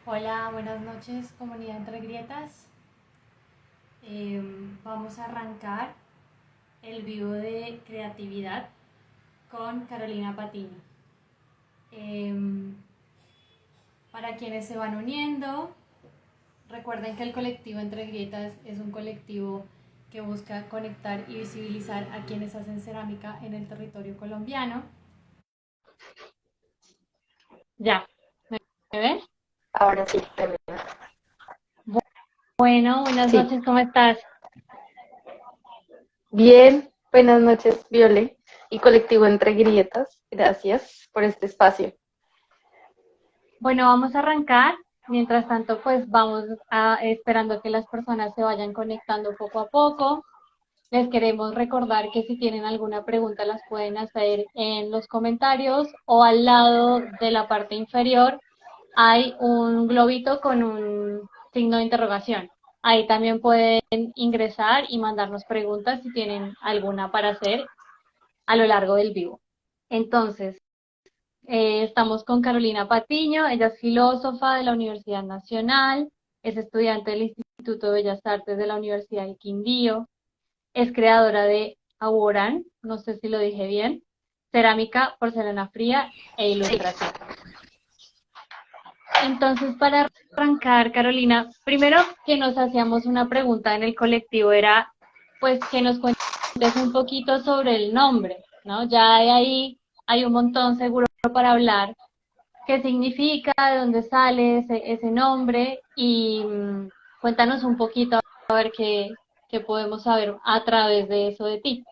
Hola, buenas noches, comunidad Entre Grietas. Vamos a arrancar el vivo de creatividad con Carolina Patiño. Em, para quienes se van uniendo, recuerden que el colectivo Entre Grietas es un colectivo que busca conectar y visibilizar a quienes hacen cerámica en el territorio colombiano. Ya, ¿me ves? Ahora sí, termino. Bueno, buenas Sí, noches, ¿cómo estás? bien, buenas noches, Viole y colectivo Entre Grietas. Gracias por este espacio. Bueno, vamos a arrancar. Mientras tanto, pues vamos esperando que las personas se vayan conectando poco a poco. Les queremos recordar que si tienen alguna pregunta las pueden hacer en los comentarios o al lado de la parte inferior hay un globito con un signo de interrogación. Ahí también pueden ingresar y mandarnos preguntas si tienen alguna para hacer a lo largo del vivo. Entonces, estamos con Carolina Patiño, ella es filósofa de la Universidad Nacional, es estudiante del Instituto de Bellas Artes de la Universidad del Quindío, es creadora de Aworan, no sé si lo dije bien, cerámica, porcelana fría e Sí. ilustración. Entonces, para arrancar, Carolina, primero que nos hacíamos una pregunta en el colectivo era, pues, que nos cuentes un poquito sobre el nombre, ¿no? Ya hay ahí, hay un montón seguro para hablar, qué significa, de dónde sale ese nombre y cuéntanos un poquito a ver qué podemos saber a través de eso de ti.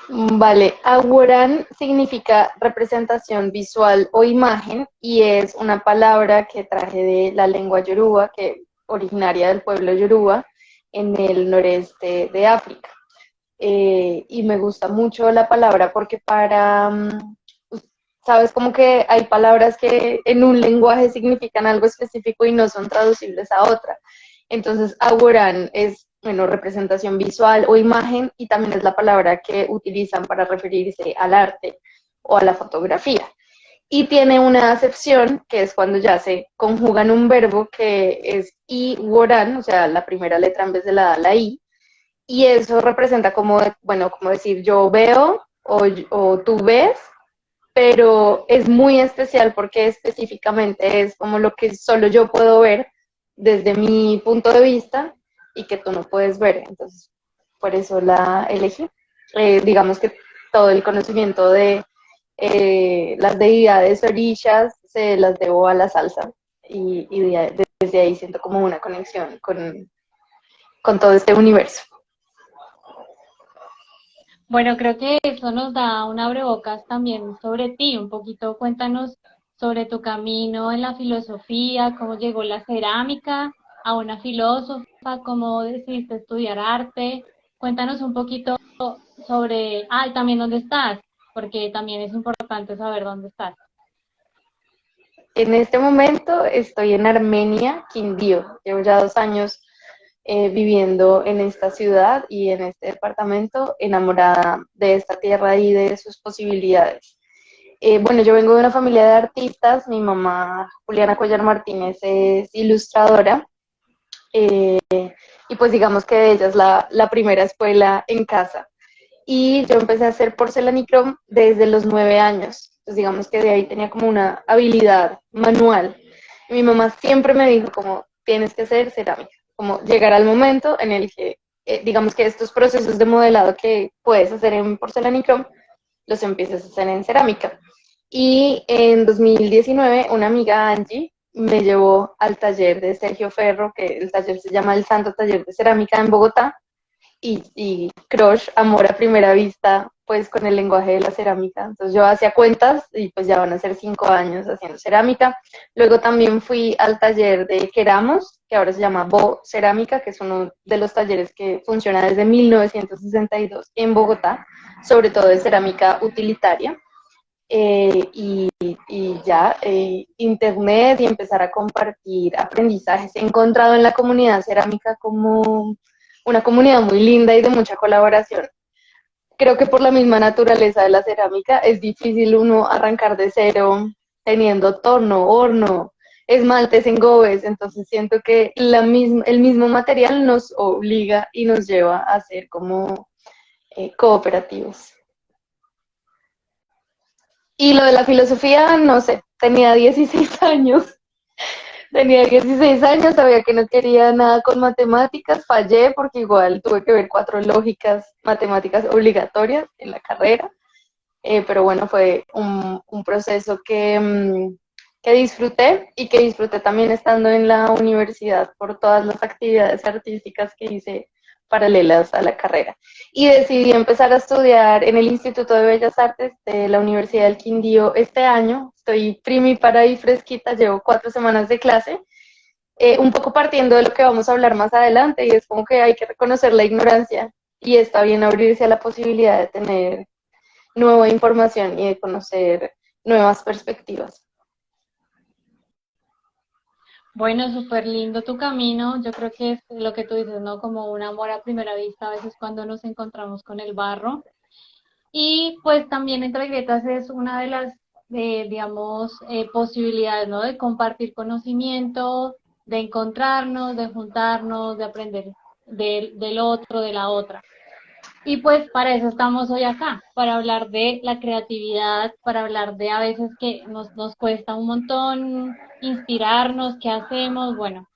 Vale, Aworan significa representación visual o imagen y es una palabra que traje de la lengua yoruba, que originaria del pueblo yoruba en el noreste de África. Y me gusta mucho la palabra porque sabes, como que hay palabras que en un lenguaje significan algo específico y no son traducibles a otra. Entonces, Aworan es, bueno, representación visual o imagen y también es la palabra que utilizan para referirse al arte o a la fotografía. Y tiene una acepción que es cuando ya se conjugan un verbo que es i woran, o sea, la primera letra en vez de la i, y eso representa como, bueno, como decir yo veo o tú ves, pero es muy especial porque específicamente es como lo que solo yo puedo ver desde mi punto de vista y que tú no puedes ver. Entonces, por eso la elegí. Digamos que todo el conocimiento de las deidades orillas se las debo a la salsa y desde ahí siento como una conexión con todo este universo. Bueno, creo que eso nos da un abrebocas también sobre ti, un poquito cuéntanos sobre tu camino en la filosofía, cómo llegó la cerámica a una filósofa, cómo decidiste estudiar arte. Cuéntanos un poquito sobre, y también dónde estás, porque también es importante saber dónde estás. En este momento estoy en Armenia, Quindío. Llevo ya 2 años viviendo en esta ciudad y en este departamento, enamorada de esta tierra y de sus posibilidades. Bueno, yo vengo de una familia de artistas. Mi mamá, Juliana Cuellar Martínez, es ilustradora. eh, y pues digamos que ella es la primera escuela en casa. Y yo empecé a hacer porcelanicrón desde los 9 años. Entonces digamos que de ahí tenía como una habilidad manual. Y mi mamá siempre me dijo como tienes que hacer cerámica, como llegar al momento en el que digamos que estos procesos de modelado que puedes hacer en porcelanicrón los empieces a hacer en cerámica. Y en 2019 una amiga, Angie, me llevó al taller de Sergio Ferro, que el taller se llama el Santo Taller de Cerámica en Bogotá, y crush, amor a primera vista, pues con el lenguaje de la cerámica. Entonces yo hacía cuentas y pues ya van a ser 5 años haciendo cerámica. Luego también fui al taller de Queramos, que ahora se llama Bo Cerámica, que es uno de los talleres que funciona desde 1962 en Bogotá, sobre todo de cerámica utilitaria. Y ya, internet y empezar a compartir aprendizajes. He encontrado en la comunidad cerámica como una comunidad muy linda y de mucha colaboración. Creo que por la misma naturaleza de la cerámica es difícil uno arrancar de cero teniendo torno, horno, esmaltes en gobes, entonces siento que el mismo material nos obliga y nos lleva a ser como cooperativos. Y lo de la filosofía, no sé, tenía 16 años. Tenía 16 años, sabía que no quería nada con matemáticas, fallé porque igual tuve que ver 4 lógicas matemáticas obligatorias en la carrera, pero bueno, fue un proceso que disfruté y que disfruté también estando en la universidad por todas las actividades artísticas que hice paralelas a la carrera. Y decidí empezar a estudiar en el Instituto de Bellas Artes de la Universidad del Quindío este año. Estoy primípara y fresquita, llevo 4 semanas de clase, un poco partiendo de lo que vamos a hablar más adelante, y es como que hay que reconocer la ignorancia y está bien abrirse a la posibilidad de tener nueva información y de conocer nuevas perspectivas. Bueno, súper lindo tu camino. Yo creo que es lo que tú dices, ¿no? Como un amor a primera vista, a veces cuando nos encontramos con el barro. Y pues también Entre Grietas es una de las, digamos, posibilidades, ¿no? De compartir conocimiento, de encontrarnos, de juntarnos, de aprender del otro, de la otra. Y pues para eso estamos hoy acá, para hablar de la creatividad, para hablar de a veces que nos cuesta un montón inspirarnos, qué hacemos. Bueno,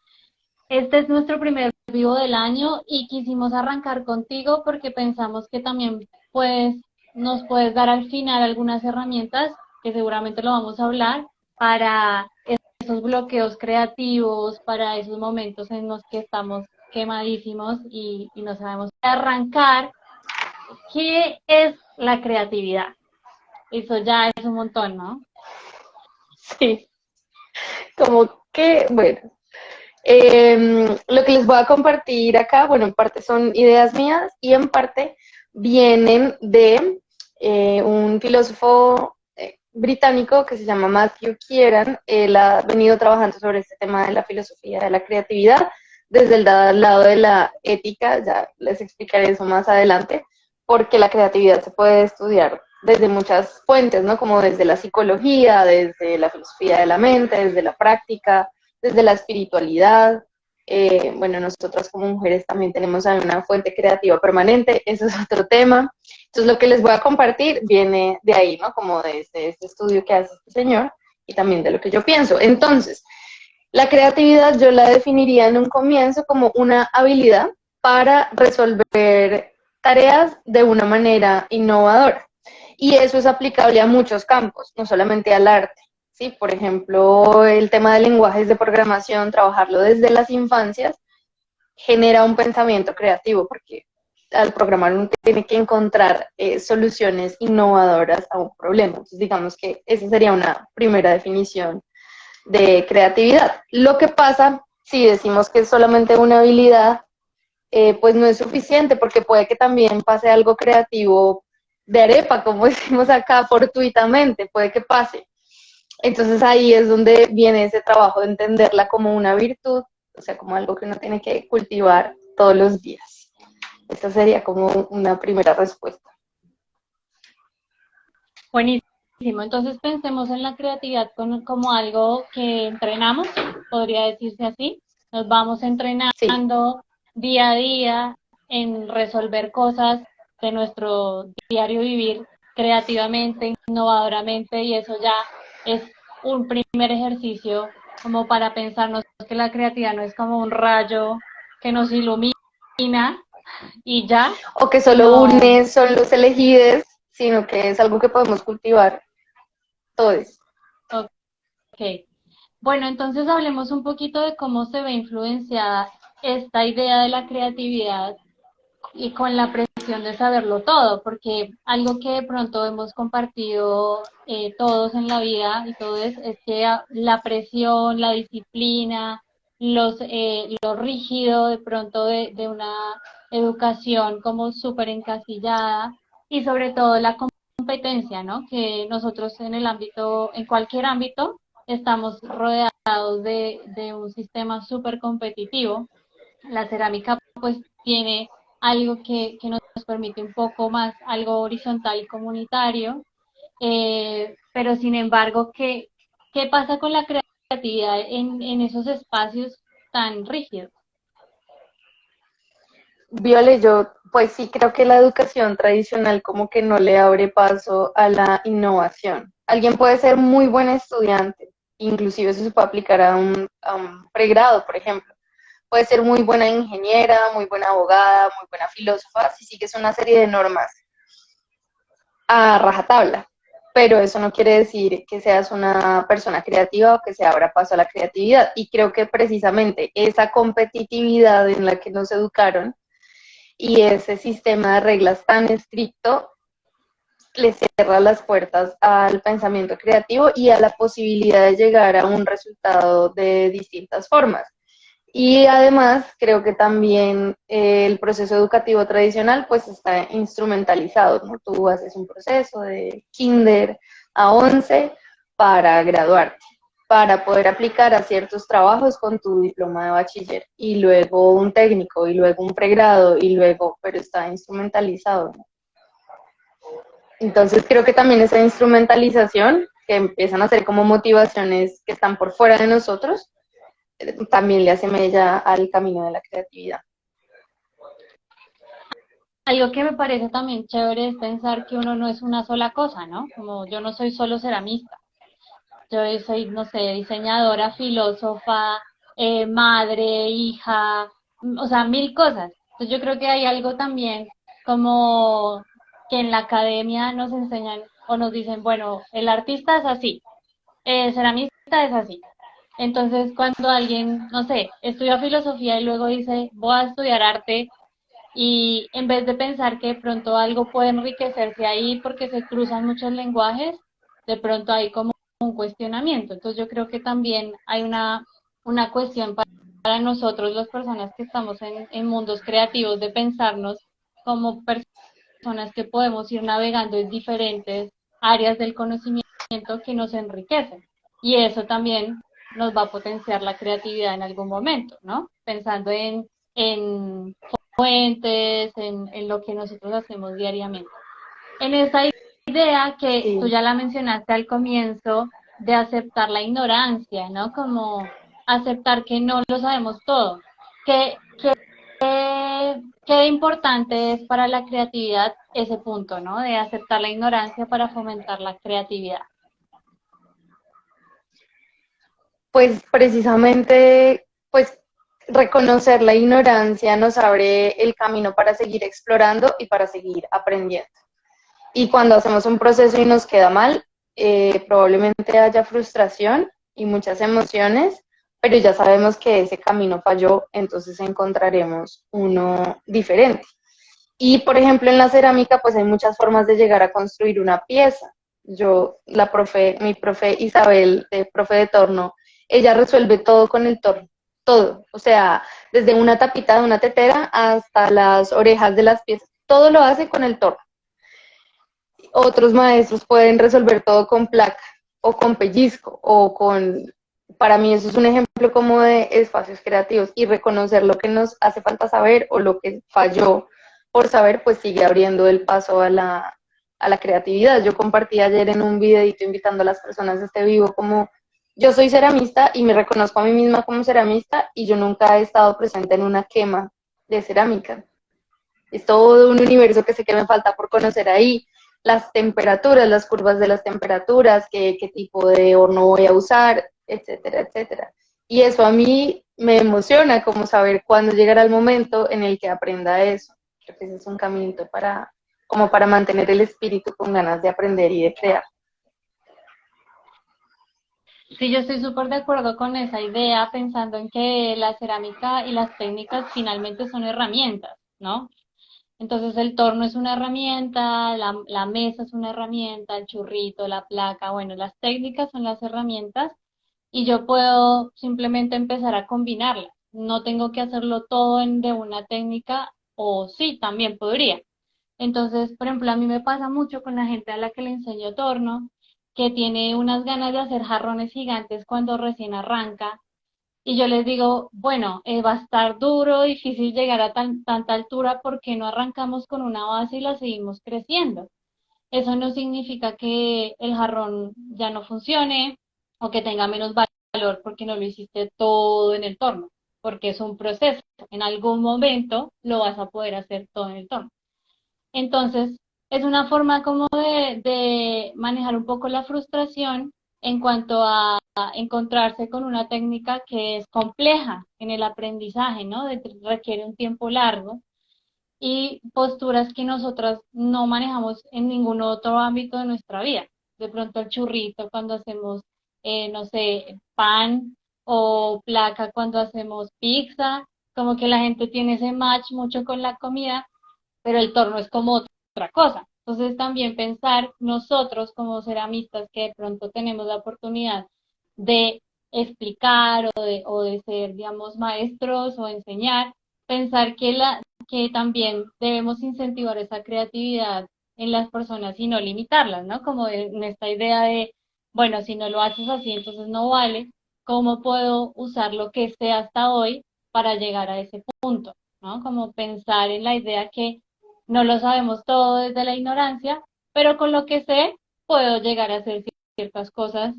este es nuestro primer vivo del año y quisimos arrancar contigo porque pensamos que también pues nos puedes dar al final algunas herramientas, que seguramente lo vamos a hablar, para esos bloqueos creativos, para esos momentos en los que estamos quemadísimos y no sabemos arrancar. ¿Qué es la creatividad? Eso ya es un montón, ¿no? Sí, como que, bueno, lo que les voy a compartir acá, bueno, en parte son ideas mías y en parte vienen de un filósofo británico que se llama Matthew Kieran. Él ha venido trabajando sobre este tema de la filosofía de la creatividad desde el lado de la ética, ya les explicaré eso más adelante, porque la creatividad se puede estudiar desde muchas fuentes, ¿no? Como desde la psicología, desde la filosofía de la mente, desde la práctica, desde la espiritualidad. Bueno, nosotras como mujeres también tenemos una fuente creativa permanente, eso es otro tema. Entonces lo que les voy a compartir viene de ahí, ¿no? Como de este estudio que hace este señor y también de lo que yo pienso. Entonces, la creatividad yo la definiría en un comienzo como una habilidad para resolver tareas de una manera innovadora. Y eso es aplicable a muchos campos, no solamente al arte. ¿Sí? Por ejemplo, el tema de lenguajes de programación, trabajarlo desde las infancias, genera un pensamiento creativo, porque al programar uno tiene que encontrar soluciones innovadoras a un problema. Entonces, digamos que esa sería una primera definición de creatividad. Lo que pasa, si decimos que es solamente una habilidad, pues no es suficiente, porque puede que también pase algo creativo de arepa, como decimos acá, fortuitamente, puede que pase. Entonces ahí es donde viene ese trabajo de entenderla como una virtud, o sea, como algo que uno tiene que cultivar todos los días. Esta sería como una primera respuesta. Buenísimo. Entonces pensemos en la creatividad como algo que entrenamos, podría decirse así. Nos vamos Sí, entrenando día a día en resolver cosas de nuestro diario vivir creativamente, innovadoramente, y eso ya es un primer ejercicio como para pensarnos que la creatividad no es como un rayo que nos ilumina y ya, o que solo sino. une son los elegidos, sino que es algo que podemos cultivar todos. Ok. Bueno, entonces hablemos un poquito de cómo se ve influenciada esta idea de la creatividad y con la presión de saberlo todo, porque algo que de pronto hemos compartido todos en la vida y todo es que la presión, la disciplina, lo rígido de pronto de una educación como súper encasillada y sobre todo la competencia, ¿no? Que nosotros en el ámbito, en cualquier ámbito, estamos rodeados de un sistema súper competitivo. La cerámica pues tiene algo que nos permite un poco más algo horizontal y comunitario, pero sin embargo, ¿qué pasa con la creatividad? creatividad en esos espacios tan rígidos? Viole, yo pues sí creo que la educación tradicional como que no le abre paso a la innovación. Alguien puede ser muy buen estudiante, inclusive eso se puede aplicar a un pregrado, por ejemplo. Puede ser muy buena ingeniera, muy buena abogada, muy buena filósofa, si sigues una serie de normas a rajatabla. Pero eso no quiere decir que seas una persona creativa o que se abra paso a la creatividad. Y creo que precisamente esa competitividad en la que nos educaron y ese sistema de reglas tan estricto le cierra las puertas al pensamiento creativo y a la posibilidad de llegar a un resultado de distintas formas. Y además creo que también el proceso educativo tradicional pues está instrumentalizado, ¿no? Tú haces un proceso de kinder a 11 para graduarte, para poder aplicar a ciertos trabajos con tu diploma de bachiller y luego un técnico y luego un pregrado y luego, pero está instrumentalizado, ¿no? Entonces creo que también esa instrumentalización que empiezan a ser como motivaciones que están por fuera de nosotros, también le hace mella al camino de la creatividad. Algo que me parece también chévere es pensar que uno no es una sola cosa, ¿no? Como yo no soy solo ceramista, yo soy, no sé, diseñadora, filósofa, madre, hija, o sea, mil cosas. Entonces yo creo que hay algo también como que en la academia nos enseñan o nos dicen, bueno, el artista es así, el ceramista es así. Entonces, cuando alguien, no sé, estudia filosofía y luego dice, voy a estudiar arte, y en vez de pensar que de pronto algo puede enriquecerse ahí porque se cruzan muchos lenguajes, de pronto hay como un cuestionamiento. Entonces yo creo que también hay una cuestión para nosotros, las personas que estamos en mundos creativos, de pensarnos como personas que podemos ir navegando en diferentes áreas del conocimiento que nos enriquecen. Y eso también nos va a potenciar la creatividad en algún momento, ¿no? Pensando en fuentes, en lo que nosotros hacemos diariamente. En esa idea que tú Sí. ya la mencionaste al comienzo, de aceptar la ignorancia, ¿no? Como aceptar que no lo sabemos todo. Qué importante es para la creatividad ese punto, ¿no? De aceptar la ignorancia para fomentar la creatividad. Pues precisamente, pues reconocer la ignorancia nos abre el camino para seguir explorando y para seguir aprendiendo. Y cuando hacemos un proceso y nos queda mal, probablemente haya frustración y muchas emociones, pero ya sabemos que ese camino falló, entonces encontraremos uno diferente. Y por ejemplo en la cerámica pues hay muchas formas de llegar a construir una pieza. Mi profe Isabel, profe de torno, ella resuelve todo con el torno, todo. O sea, desde una tapita de una tetera hasta las orejas de las piezas, todo lo hace con el torno. Otros maestros pueden resolver todo con placa o con pellizco o con... Para mí eso es un ejemplo como de espacios creativos y reconocer lo que nos hace falta saber o lo que falló por saber, pues sigue abriendo el paso a la creatividad. Yo compartí ayer en un videito invitando a las personas a este vivo como yo soy ceramista y me reconozco a mí misma como ceramista y yo nunca he estado presente en una quema de cerámica. Es todo un universo que sé que me falta por conocer ahí. Las temperaturas, las curvas de las temperaturas, qué tipo de horno voy a usar, etcétera, etcétera. Y eso a mí me emociona, como saber cuándo llegará el momento en el que aprenda eso. Creo que ese es un camino para, como para mantener el espíritu con ganas de aprender y de crear. Sí, yo estoy súper de acuerdo con esa idea, pensando en que la cerámica y las técnicas finalmente son herramientas, ¿no? Entonces el torno es una herramienta, la mesa es una herramienta, el churrito, la placa, bueno, las técnicas son las herramientas y yo puedo simplemente empezar a combinarlas. No tengo que hacerlo todo de una técnica o sí, también podría. Entonces, por ejemplo, a mí me pasa mucho con la gente a la que le enseño torno, que tiene unas ganas de hacer jarrones gigantes cuando recién arranca y yo les digo, bueno, va a estar duro, difícil llegar a tanta altura porque no arrancamos con una base y la seguimos creciendo. Eso no significa que el jarrón ya no funcione o que tenga menos valor porque no lo hiciste todo en el torno, porque es un proceso. En algún momento lo vas a poder hacer todo en el torno. Entonces, es una forma como de manejar un poco la frustración en cuanto a encontrarse con una técnica que es compleja en el aprendizaje, ¿no? Requiere un tiempo largo y posturas que nosotras no manejamos en ningún otro ámbito de nuestra vida. De pronto el churrito cuando hacemos, no sé, pan o placa cuando hacemos pizza, como que la gente tiene ese match mucho con la comida, pero el torno es como otra cosa. Entonces también pensar nosotros como ceramistas que de pronto tenemos la oportunidad de explicar o de ser, digamos, maestros o enseñar, pensar que también debemos incentivar esa creatividad en las personas y no limitarlas, ¿no? Como en esta idea de, bueno, si no lo haces así, entonces no vale. ¿Cómo puedo usar lo que sé hasta hoy para llegar a ese punto? ¿No? Como pensar en la idea que no lo sabemos todo desde la ignorancia, pero con lo que sé puedo llegar a hacer ciertas cosas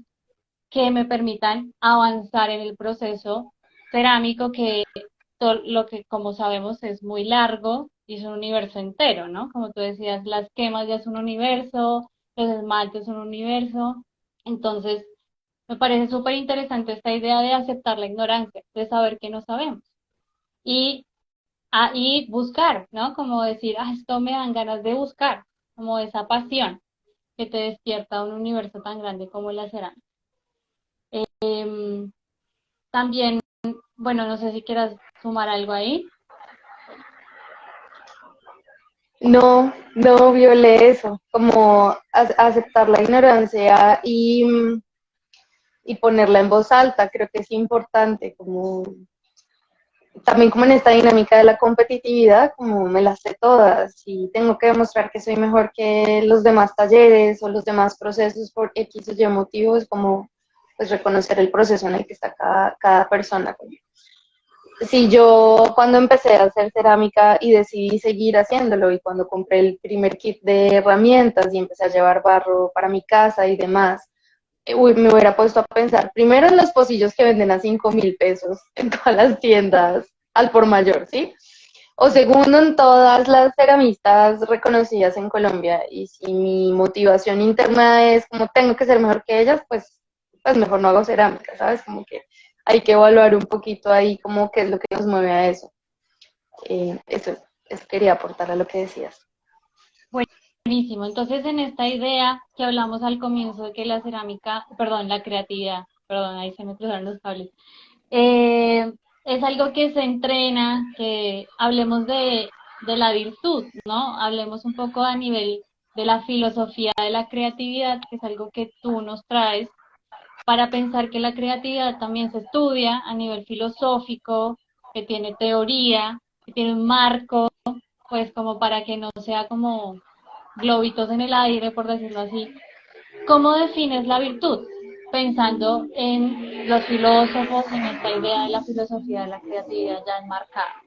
que me permitan avanzar en el proceso cerámico, que todo lo que como sabemos es muy largo y es un universo entero, ¿no? Como tú decías, las quemas ya es un universo, los esmaltes es un universo. Entonces, me parece súper interesante esta idea de aceptar la ignorancia, de saber que no sabemos. Y y buscar, ¿no? Como decir, ah, esto me dan ganas de buscar, como esa pasión que te despierta un universo tan grande como la cerámica. Em, También, bueno, no sé si quieras sumar algo ahí. No, no violé eso, como aceptar la ignorancia y ponerla en voz alta, creo que es importante, como también como en esta dinámica de la competitividad, como me las sé todas y tengo que demostrar que soy mejor que los demás talleres o los demás procesos por X o Y motivos, como pues reconocer el proceso en el que está cada persona. Sí, yo cuando empecé a hacer cerámica y decidí seguir haciéndolo y cuando compré el primer kit de herramientas y empecé a llevar barro para mi casa y demás, me hubiera puesto a pensar primero en los pocillos que venden a 5.000 pesos en todas las tiendas al por mayor, ¿sí? O segundo, en todas las ceramistas reconocidas en Colombia. Y si mi motivación interna es como tengo que ser mejor que ellas, pues mejor no hago cerámica, ¿sabes? Como que hay que evaluar un poquito ahí como qué es lo que nos mueve a eso. Eso quería aportar a lo que decías. Buenísimo. Entonces, en esta idea que hablamos al comienzo de que la cerámica, perdón, la creatividad, perdón, ahí se me cruzaron los cables, eh, es algo que se entrena, que hablemos de la virtud, ¿no? Hablemos un poco a nivel de la filosofía de la creatividad, que es algo que tú nos traes, para pensar que la creatividad también se estudia a nivel filosófico, que tiene teoría, que tiene un marco, pues como para que no sea como globitos en el aire, por decirlo así. ¿Cómo defines la virtud? Pensando en los filósofos, en esta idea de la filosofía de la creatividad ya enmarcada.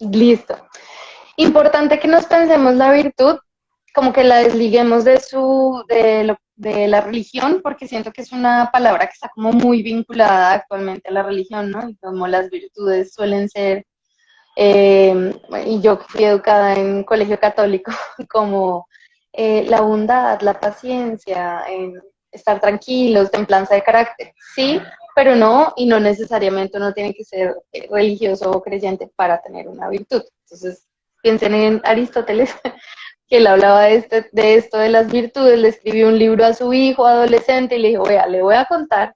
Listo. Importante que nos pensemos la virtud, como que la desliguemos de la religión, porque siento que es una palabra que está como muy vinculada actualmente a la religión, ¿no? Y como las virtudes suelen ser, y yo fui educada en colegio católico, como la bondad, la paciencia, estar tranquilos, templanza de carácter, sí, pero no, y no necesariamente uno tiene que ser religioso o creyente para tener una virtud. Entonces, piensen en Aristóteles, que él hablaba de esto de las virtudes, le escribió un libro a su hijo adolescente y le dijo, vea, le voy a contar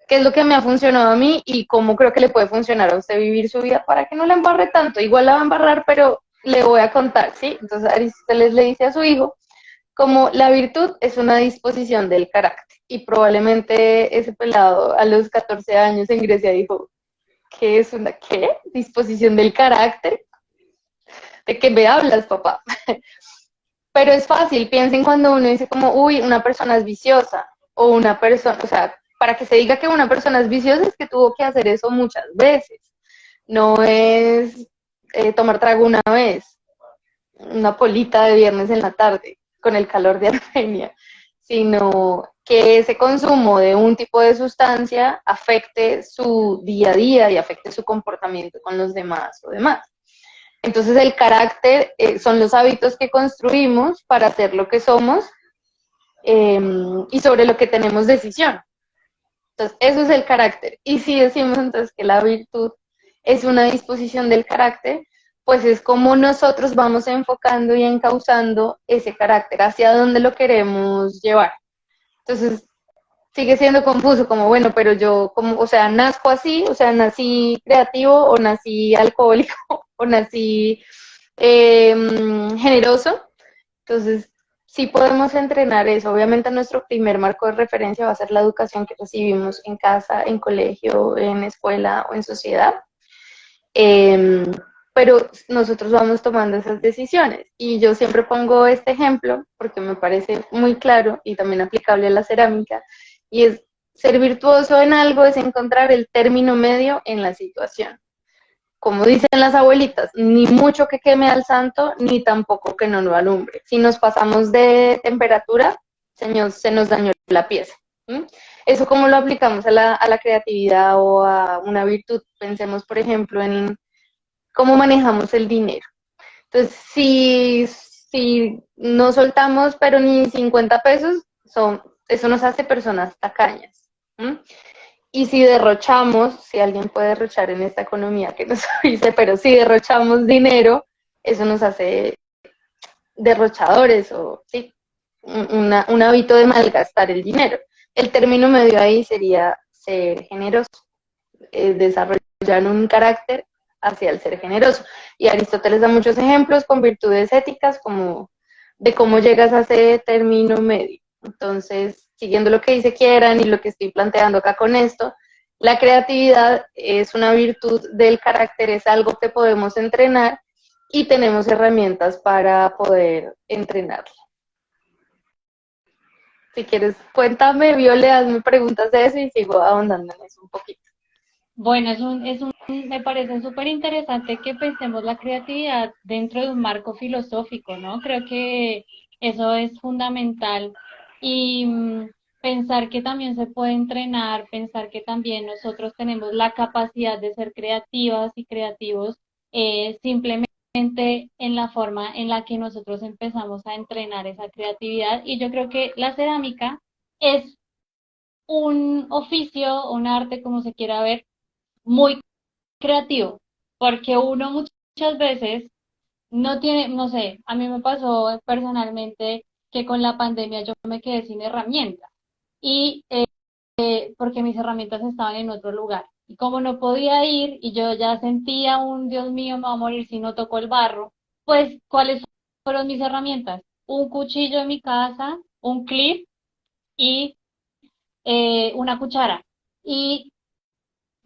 qué es lo que me ha funcionado a mí y cómo creo que le puede funcionar a usted vivir su vida para que no la embarre tanto. Igual la va a embarrar, pero le voy a contar, ¿sí? Entonces Aristóteles le dice a su hijo, como la virtud es una disposición del carácter. Y probablemente ese pelado a los 14 años en Grecia dijo, ¿qué es una qué? Disposición del carácter. ¿De qué me hablas, papá? Pero es fácil, piensen cuando uno dice como, uy, una persona es viciosa, o una persona, o sea, para que se diga que una persona es viciosa es que tuvo que hacer eso muchas veces. No es tomar trago una vez, una polita de viernes en la tarde, con el calor de Armenia. sino que ese consumo de un tipo de sustancia afecte su día a día y afecte su comportamiento con los demás o demás. Entonces el carácter son los hábitos que construimos para ser lo que somos y sobre lo que tenemos decisión. Entonces eso es el carácter. Y si decimos entonces que la virtud es una disposición del carácter, pues es como nosotros vamos enfocando y encauzando ese carácter hacia dónde lo queremos llevar. Entonces sigue siendo confuso, como bueno, pero yo, como, o sea, nazco así, o sea, nací creativo o nací alcohólico o nací generoso. Entonces, sí podemos entrenar eso. Obviamente nuestro primer marco de referencia va a ser la educación que recibimos en casa, en colegio, en escuela o en sociedad. Eh, pero nosotros vamos tomando esas decisiones. Y yo siempre pongo este ejemplo porque me parece muy claro y también aplicable a la cerámica, y es ser virtuoso en algo es encontrar el término medio en la situación. Como dicen las abuelitas, ni mucho que queme al santo, ni tampoco que no lo alumbre. Si nos pasamos de temperatura, señor, se nos dañó la pieza. ¿Sí? Eso como lo aplicamos a la creatividad o a una virtud. Pensemos, por ejemplo, en cómo manejamos el dinero. Entonces, si no soltamos, pero ni 50 pesos, eso nos hace personas tacañas. ¿Sí? Y si derrochamos, si alguien puede derrochar en esta economía que nos dice, pero si derrochamos dinero, eso nos hace derrochadores o sí, un hábito de malgastar el dinero. El término medio ahí sería ser generoso, desarrollar un carácter hacia el ser generoso. Y Aristóteles da muchos ejemplos con virtudes éticas como de cómo llegas a ese término medio. Entonces, siguiendo lo que dice Kieran y lo que estoy planteando acá con esto, la creatividad es una virtud del carácter, es algo que podemos entrenar y tenemos herramientas para poder entrenarla. Si quieres, cuéntame, Viole, hazme preguntas de eso y sigo ahondando en eso un poquito. Bueno, me parece súper interesante que pensemos la creatividad dentro de un marco filosófico, ¿no? Creo que eso es fundamental. Y pensar que también se puede entrenar, pensar que también nosotros tenemos la capacidad de ser creativas y creativos, simplemente en la forma en la que nosotros empezamos a entrenar esa creatividad. Y yo creo que la cerámica es un oficio, un arte, como se quiera ver, muy creativo, porque uno muchas veces no tiene, no sé, a mí me pasó personalmente que con la pandemia yo me quedé sin herramientas y porque mis herramientas estaban en otro lugar. Y como no podía ir y yo ya sentía un, Dios mío, me va a morir si no toco el barro, pues, ¿cuáles fueron mis herramientas? Un cuchillo en mi casa, un clip y una cuchara. Y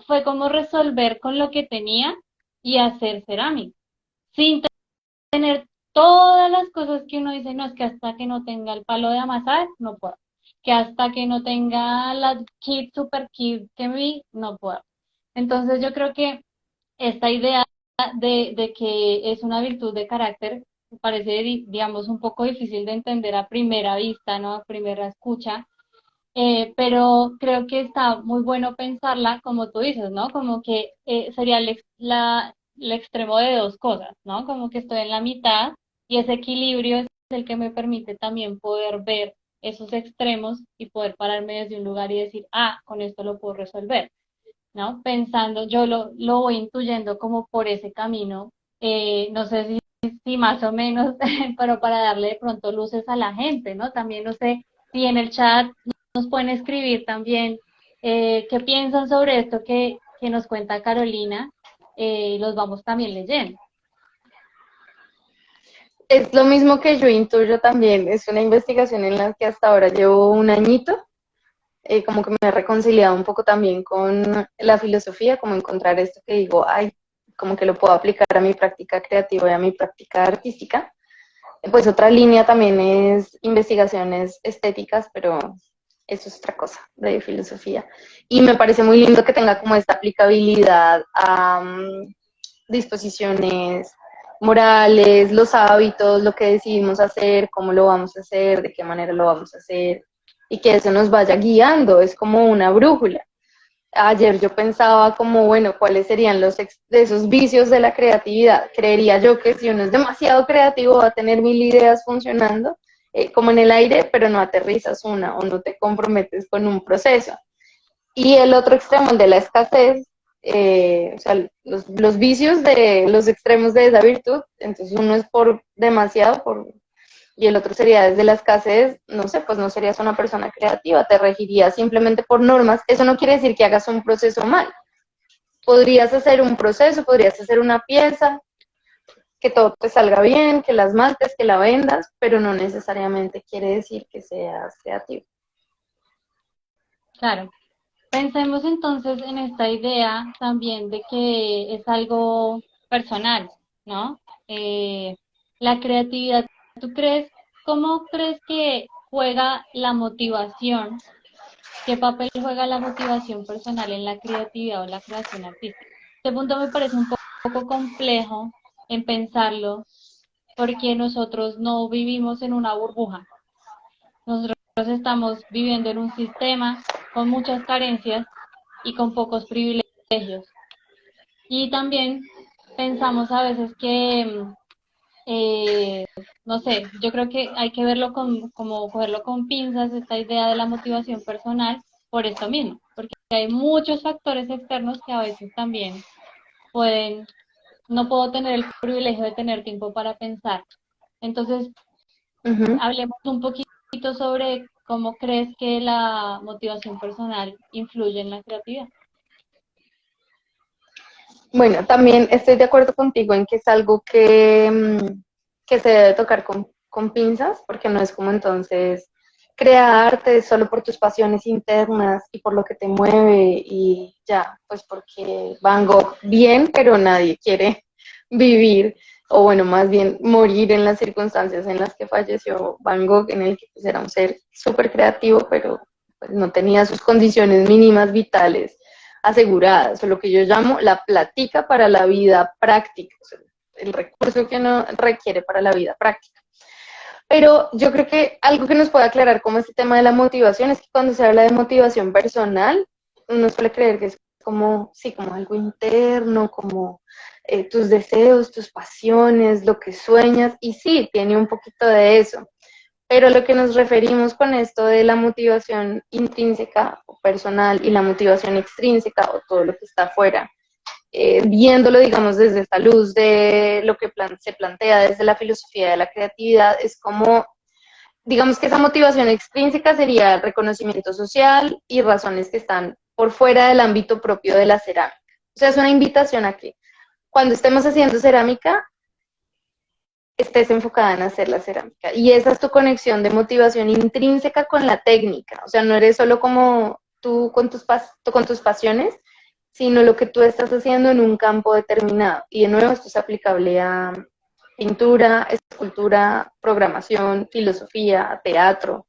fue como resolver con lo que tenía y hacer cerámica, sin tener todas las cosas que uno dice, no, es que hasta que no tenga el palo de amasar, no puedo. Que hasta que no tenga la kit, super kit que vi, no puedo. Entonces yo creo que esta idea de que es una virtud de carácter parece, digamos, un poco difícil de entender a primera vista, ¿no? A primera escucha, pero creo que está muy bueno pensarla, como tú dices, ¿no? Como que sería el extremo de dos cosas, ¿no? Como que estoy en la mitad y ese equilibrio es el que me permite también poder ver esos extremos y poder pararme desde un lugar y decir, ah, con esto lo puedo resolver, ¿no? Pensando, yo lo voy intuyendo como por ese camino, no sé si más o menos, pero para darle de pronto luces a la gente, ¿no? También no sé si en el chat nos pueden escribir también qué piensan sobre esto que nos cuenta Carolina, los vamos también leyendo. Es lo mismo que yo intuyo también, es una investigación en la que hasta ahora llevo un añito, como que me he reconciliado un poco también con la filosofía, como encontrar esto que digo, ay, como que lo puedo aplicar a mi práctica creativa y a mi práctica artística. Pues otra línea también es investigaciones estéticas, pero eso es otra cosa de filosofía. Y me parece muy lindo que tenga como esta aplicabilidad a disposiciones morales, los hábitos, lo que decidimos hacer, cómo lo vamos a hacer, de qué manera lo vamos a hacer, y que eso nos vaya guiando, es como una brújula. Ayer yo pensaba como, bueno, ¿cuáles serían de esos vicios de la creatividad? Creería yo que si uno es demasiado creativo va a tener mil ideas funcionando, como en el aire, pero no aterrizas una o no te comprometes con un proceso. Y el otro extremo, el de la escasez, o sea, los vicios de los extremos de esa virtud, entonces uno es por demasiado, y el otro sería desde la escasez, no sé, pues no serías una persona creativa, te regirías simplemente por normas. Eso no quiere decir que hagas un proceso mal. Podrías hacer un proceso, podrías hacer una pieza, que todo te salga bien, que las maltes, que la vendas, pero no necesariamente quiere decir que seas creativo. Claro. Pensemos entonces en esta idea también de que es algo personal, ¿no? La creatividad, ¿tú crees, cómo crees que juega la motivación? ¿Qué papel juega la motivación personal en la creatividad o la creación artística? Este punto me parece un poco complejo en pensarlo porque nosotros no vivimos en una burbuja. Nosotros estamos viviendo en un sistema con muchas carencias y con pocos privilegios. Y también pensamos a veces que, no sé, yo creo que hay que verlo como cogerlo con pinzas, esta idea de la motivación personal, por esto mismo, porque hay muchos factores externos que a veces también pueden, no puedo tener el privilegio de tener tiempo para pensar. Entonces, Ujú. hablemos un poquito sobre cómo crees que la motivación personal influye en la creatividad. Bueno, también estoy de acuerdo contigo en que es algo que se debe tocar con pinzas, porque no es como entonces crear arte solo por tus pasiones internas y por lo que te mueve y ya, pues porque Van Gogh bien, pero nadie quiere vivir, o bueno, más bien morir en las circunstancias en las que falleció Van Gogh, en el que pues, era un ser súper creativo, pero pues, no tenía sus condiciones mínimas vitales aseguradas, o lo que yo llamo la plática para la vida práctica, o sea, el recurso que uno requiere para la vida práctica. Pero yo creo que algo que nos puede aclarar como este tema de la motivación es que cuando se habla de motivación personal, uno suele creer que es como, sí, como algo interno, como tus deseos, tus pasiones, lo que sueñas, y sí, tiene un poquito de eso. Pero lo que nos referimos con esto de la motivación intrínseca o personal y la motivación extrínseca o todo lo que está afuera, viéndolo, digamos, desde esta luz de lo que se plantea desde la filosofía de la creatividad, es como, digamos que esa motivación extrínseca sería el reconocimiento social y razones que están por fuera del ámbito propio de la cerámica. O sea, es una invitación a que cuando estemos haciendo cerámica, estés enfocada en hacer la cerámica. Y esa es tu conexión de motivación intrínseca con la técnica. O sea, no eres solo como tú con tus pasiones, sino lo que tú estás haciendo en un campo determinado. Y de nuevo, esto es aplicable a pintura, escultura, programación, filosofía, teatro.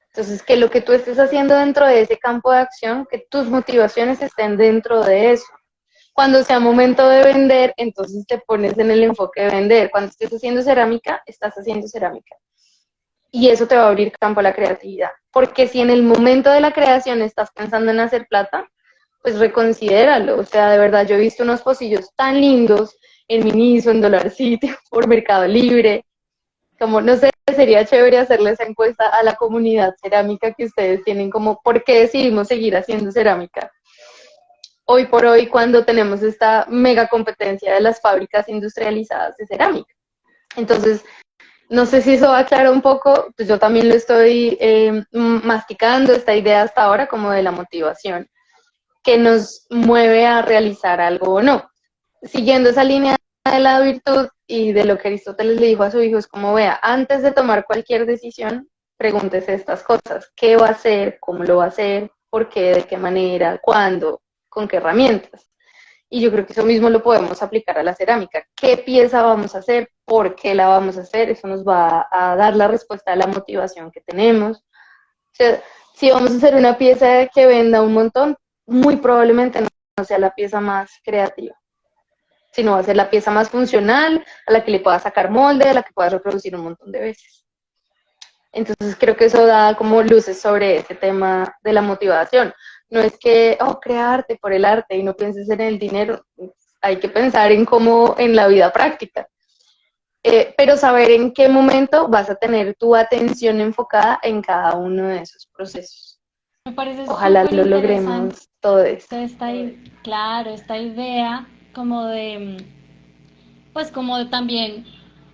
Entonces, que lo que tú estés haciendo dentro de ese campo de acción, que tus motivaciones estén dentro de eso. Cuando sea momento de vender, entonces te pones en el enfoque de vender. Cuando estés haciendo cerámica, estás haciendo cerámica. Y eso te va a abrir campo a la creatividad. Porque si en el momento de la creación estás pensando en hacer plata, pues reconsidéralo. O sea, de verdad, yo he visto unos pocillos tan lindos en Miniso, en Dollarcito, por Mercado Libre. Como, no sé, sería chévere hacerle esa encuesta a la comunidad cerámica que ustedes tienen, como, ¿por qué decidimos seguir haciendo cerámica? Hoy por hoy cuando tenemos esta mega competencia de las fábricas industrializadas de cerámica. Entonces, no sé si eso va a aclarar un poco, pues yo también lo estoy masticando, esta idea hasta ahora como de la motivación, que nos mueve a realizar algo o no. Siguiendo esa línea de la virtud y de lo que Aristóteles le dijo a su hijo, es como vea, antes de tomar cualquier decisión, pregúntese estas cosas, ¿qué va a hacer? ¿Cómo lo va a hacer? ¿Por qué? ¿De qué manera? ¿Cuándo? ¿Con qué herramientas? Y yo creo que eso mismo lo podemos aplicar a la cerámica. ¿Qué pieza vamos a hacer? ¿Por qué la vamos a hacer? Eso nos va a dar la respuesta a la motivación que tenemos. O sea, si vamos a hacer una pieza que venda un montón, muy probablemente no sea la pieza más creativa. sino va a ser la pieza más funcional, a la que le puedas sacar molde, a la que puedas reproducir un montón de veces. Entonces creo que eso da como luces sobre ese tema de la motivación. No es que, oh, crea arte por el arte y no pienses en el dinero, hay que pensar en cómo en la vida práctica. Pero saber en qué momento vas a tener tu atención enfocada en cada uno de esos procesos. Me parece Ojalá súper lo interesante logremos todo esto. claro, esta idea como de, pues como también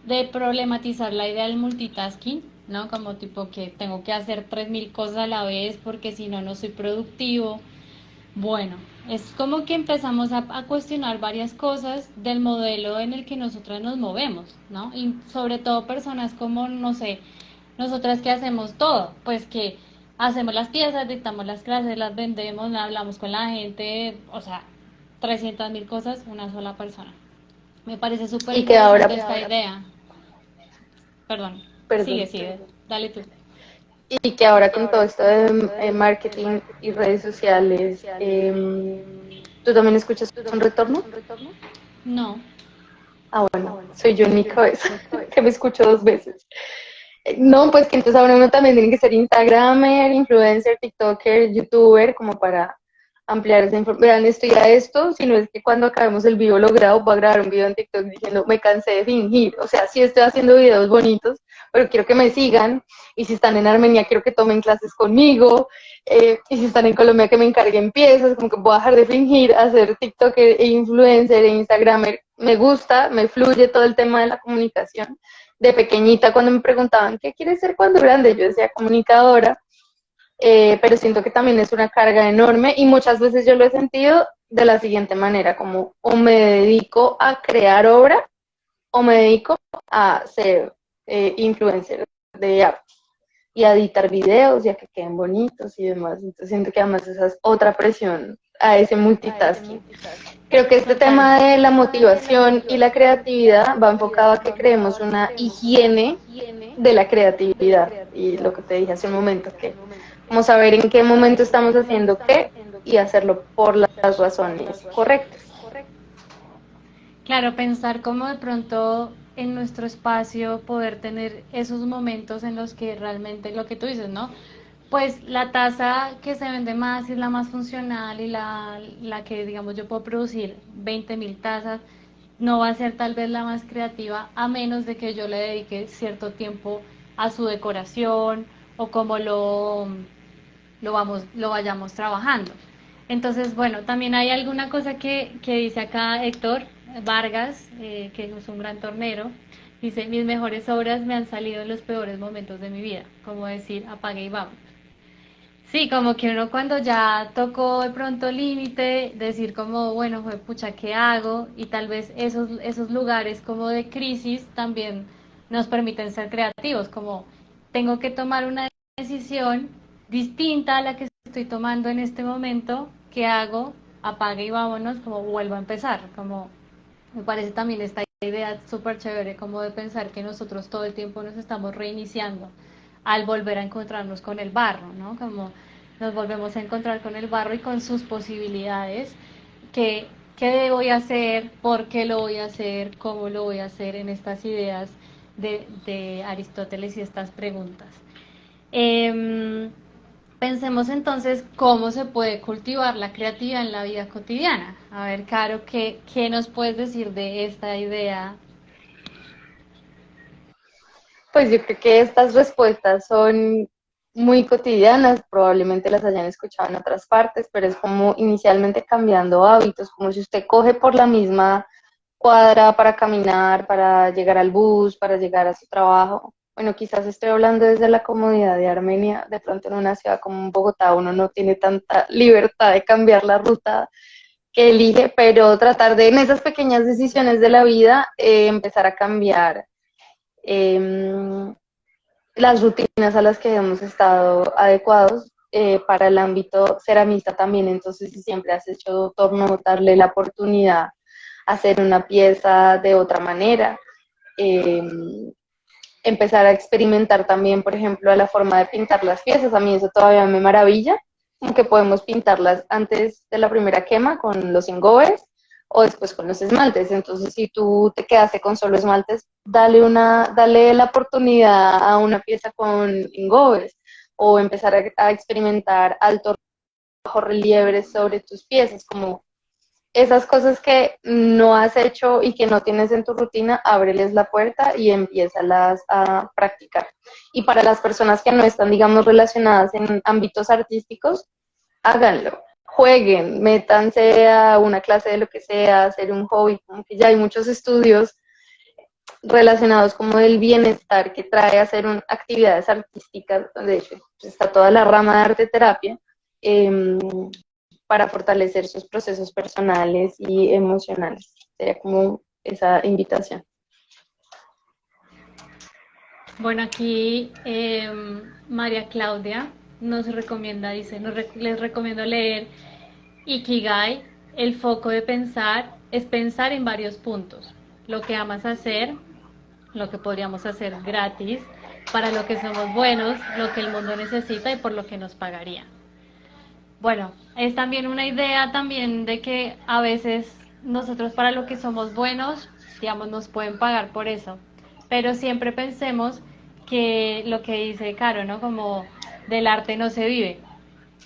de problematizar la idea del multitasking, ¿no? Como tipo que tengo que hacer 3000 cosas a la vez porque si no, no soy productivo. Bueno, es como que empezamos a cuestionar varias cosas del modelo en el que nosotras nos movemos, ¿no? Y sobre todo personas como, no sé, nosotras que hacemos todo, pues que hacemos las piezas, dictamos las clases, las vendemos, hablamos con la gente, o sea, 300.000 cosas, una sola persona. Me parece súper Y que ahora, interesante esta idea. Perdón, perdón, sigue, dale tú. y que ahora con todo esto de marketing y redes sociales, ¿tú también escuchas un retorno? No, Ah, bueno, soy yo en mi cabeza, que me escucho dos veces. No, pues que entonces ahora uno también tiene que ser Instagramer, influencer, TikToker, YouTuber, como para ampliar esa información. Vean, esto y a esto, sino es que cuando acabemos el video logrado, voy a grabar un video en TikTok diciendo, me cansé de fingir. O sea, sí estoy haciendo videos bonitos, pero quiero que me sigan. Y si están en Armenia, quiero que tomen clases conmigo. Y si están en Colombia, que me encarguen piezas. Como que voy a dejar de fingir, hacer TikToker e influencer e Instagramer. Me gusta, me fluye todo el tema de la comunicación. De pequeñita, cuando me preguntaban qué quieres ser cuando grande, yo decía comunicadora, pero siento que también es una carga enorme y muchas veces yo lo he sentido de la siguiente manera, como o me dedico a crear obra o me dedico a ser influencer de arte y a editar videos y a que queden bonitos y demás. Entonces siento que además esa es otra presión a ese multitasking. Creo que este total. tema de la motivación y la creatividad va enfocado a que creemos una higiene de la creatividad y lo que te dije hace un momento, que como saber en qué momento estamos haciendo qué y hacerlo por las razones correctas. Claro, pensar cómo de pronto en nuestro espacio poder tener esos momentos en los que realmente lo que tú dices, ¿no? Pues la taza que se vende más y es la más funcional y la que, digamos, yo puedo producir 20.000 tazas, no va a ser tal vez la más creativa a menos de que yo le dedique cierto tiempo a su decoración o como lo vayamos trabajando. Entonces, bueno, también hay alguna cosa que dice acá Héctor Vargas, que es un gran tornero, dice, mis mejores obras me han salido en los peores momentos de mi vida, como decir, apague y vamos. Sí, como que uno cuando ya tocó de pronto límite, decir como, bueno, fue pucha, ¿qué hago? Y tal vez esos lugares como de crisis también nos permiten ser creativos, como tengo que tomar una decisión distinta a la que estoy tomando en este momento, ¿qué hago? Apague y vámonos, como vuelvo a empezar, como me parece también esta idea súper chévere como de pensar que nosotros todo el tiempo nos estamos reiniciando al volver a encontrarnos con el barro, ¿no? Como nos volvemos a encontrar con el barro y con sus posibilidades, que, qué voy a hacer, por qué lo voy a hacer, cómo lo voy a hacer en estas ideas de Aristóteles y estas preguntas. Pensemos entonces cómo se puede cultivar la creatividad en la vida cotidiana. A ver, Caro, ¿qué nos puedes decir de esta idea? Pues yo creo que estas respuestas son muy cotidianas, probablemente las hayan escuchado en otras partes, pero es como inicialmente cambiando hábitos, como si usted coge por la misma cuadra para caminar, para llegar al bus, para llegar a su trabajo. Bueno, quizás estoy hablando desde la comodidad de Armenia, de pronto en una ciudad como Bogotá uno no tiene tanta libertad de cambiar la ruta que elige, pero tratar de en esas pequeñas decisiones de la vida empezar a cambiar eh, las rutinas a las que hemos estado adecuados para el ámbito ceramista también. Entonces, si siempre has hecho torno, darle la oportunidad a hacer una pieza de otra manera. Eh, Empezar a experimentar también, por ejemplo, a la forma de pintar las piezas. A mí eso todavía me maravilla, como que podemos pintarlas antes de la primera quema con los engobes, o después con los esmaltes. Entonces, si tú te quedaste con solo esmaltes, dale la oportunidad a una pieza con engobes o empezar a experimentar altos bajos relieves sobre tus piezas, como esas cosas que no has hecho y que no tienes en tu rutina, ábreles la puerta y empiézalas a practicar. Y para las personas que no están, digamos, relacionadas en ámbitos artísticos, háganlo, jueguen, métanse a una clase de lo que sea, hacer un hobby, como que ya hay muchos estudios relacionados como del bienestar que trae hacer actividades artísticas, de hecho está toda la rama de arte terapia, eh, para fortalecer sus procesos personales y emocionales. Sería como esa invitación. Bueno, aquí María Claudia nos recomienda, dice, les recomiendo leer Ikigai. El foco de pensar es pensar en varios puntos. Lo que amas hacer, lo que podríamos hacer gratis, para lo que somos buenos, lo que el mundo necesita y por lo que nos pagaría. Bueno, es también una idea también de que a veces nosotros para lo que somos buenos, digamos, nos pueden pagar por eso. Pero siempre pensemos que lo que dice Caro, ¿no? Como del arte no se vive.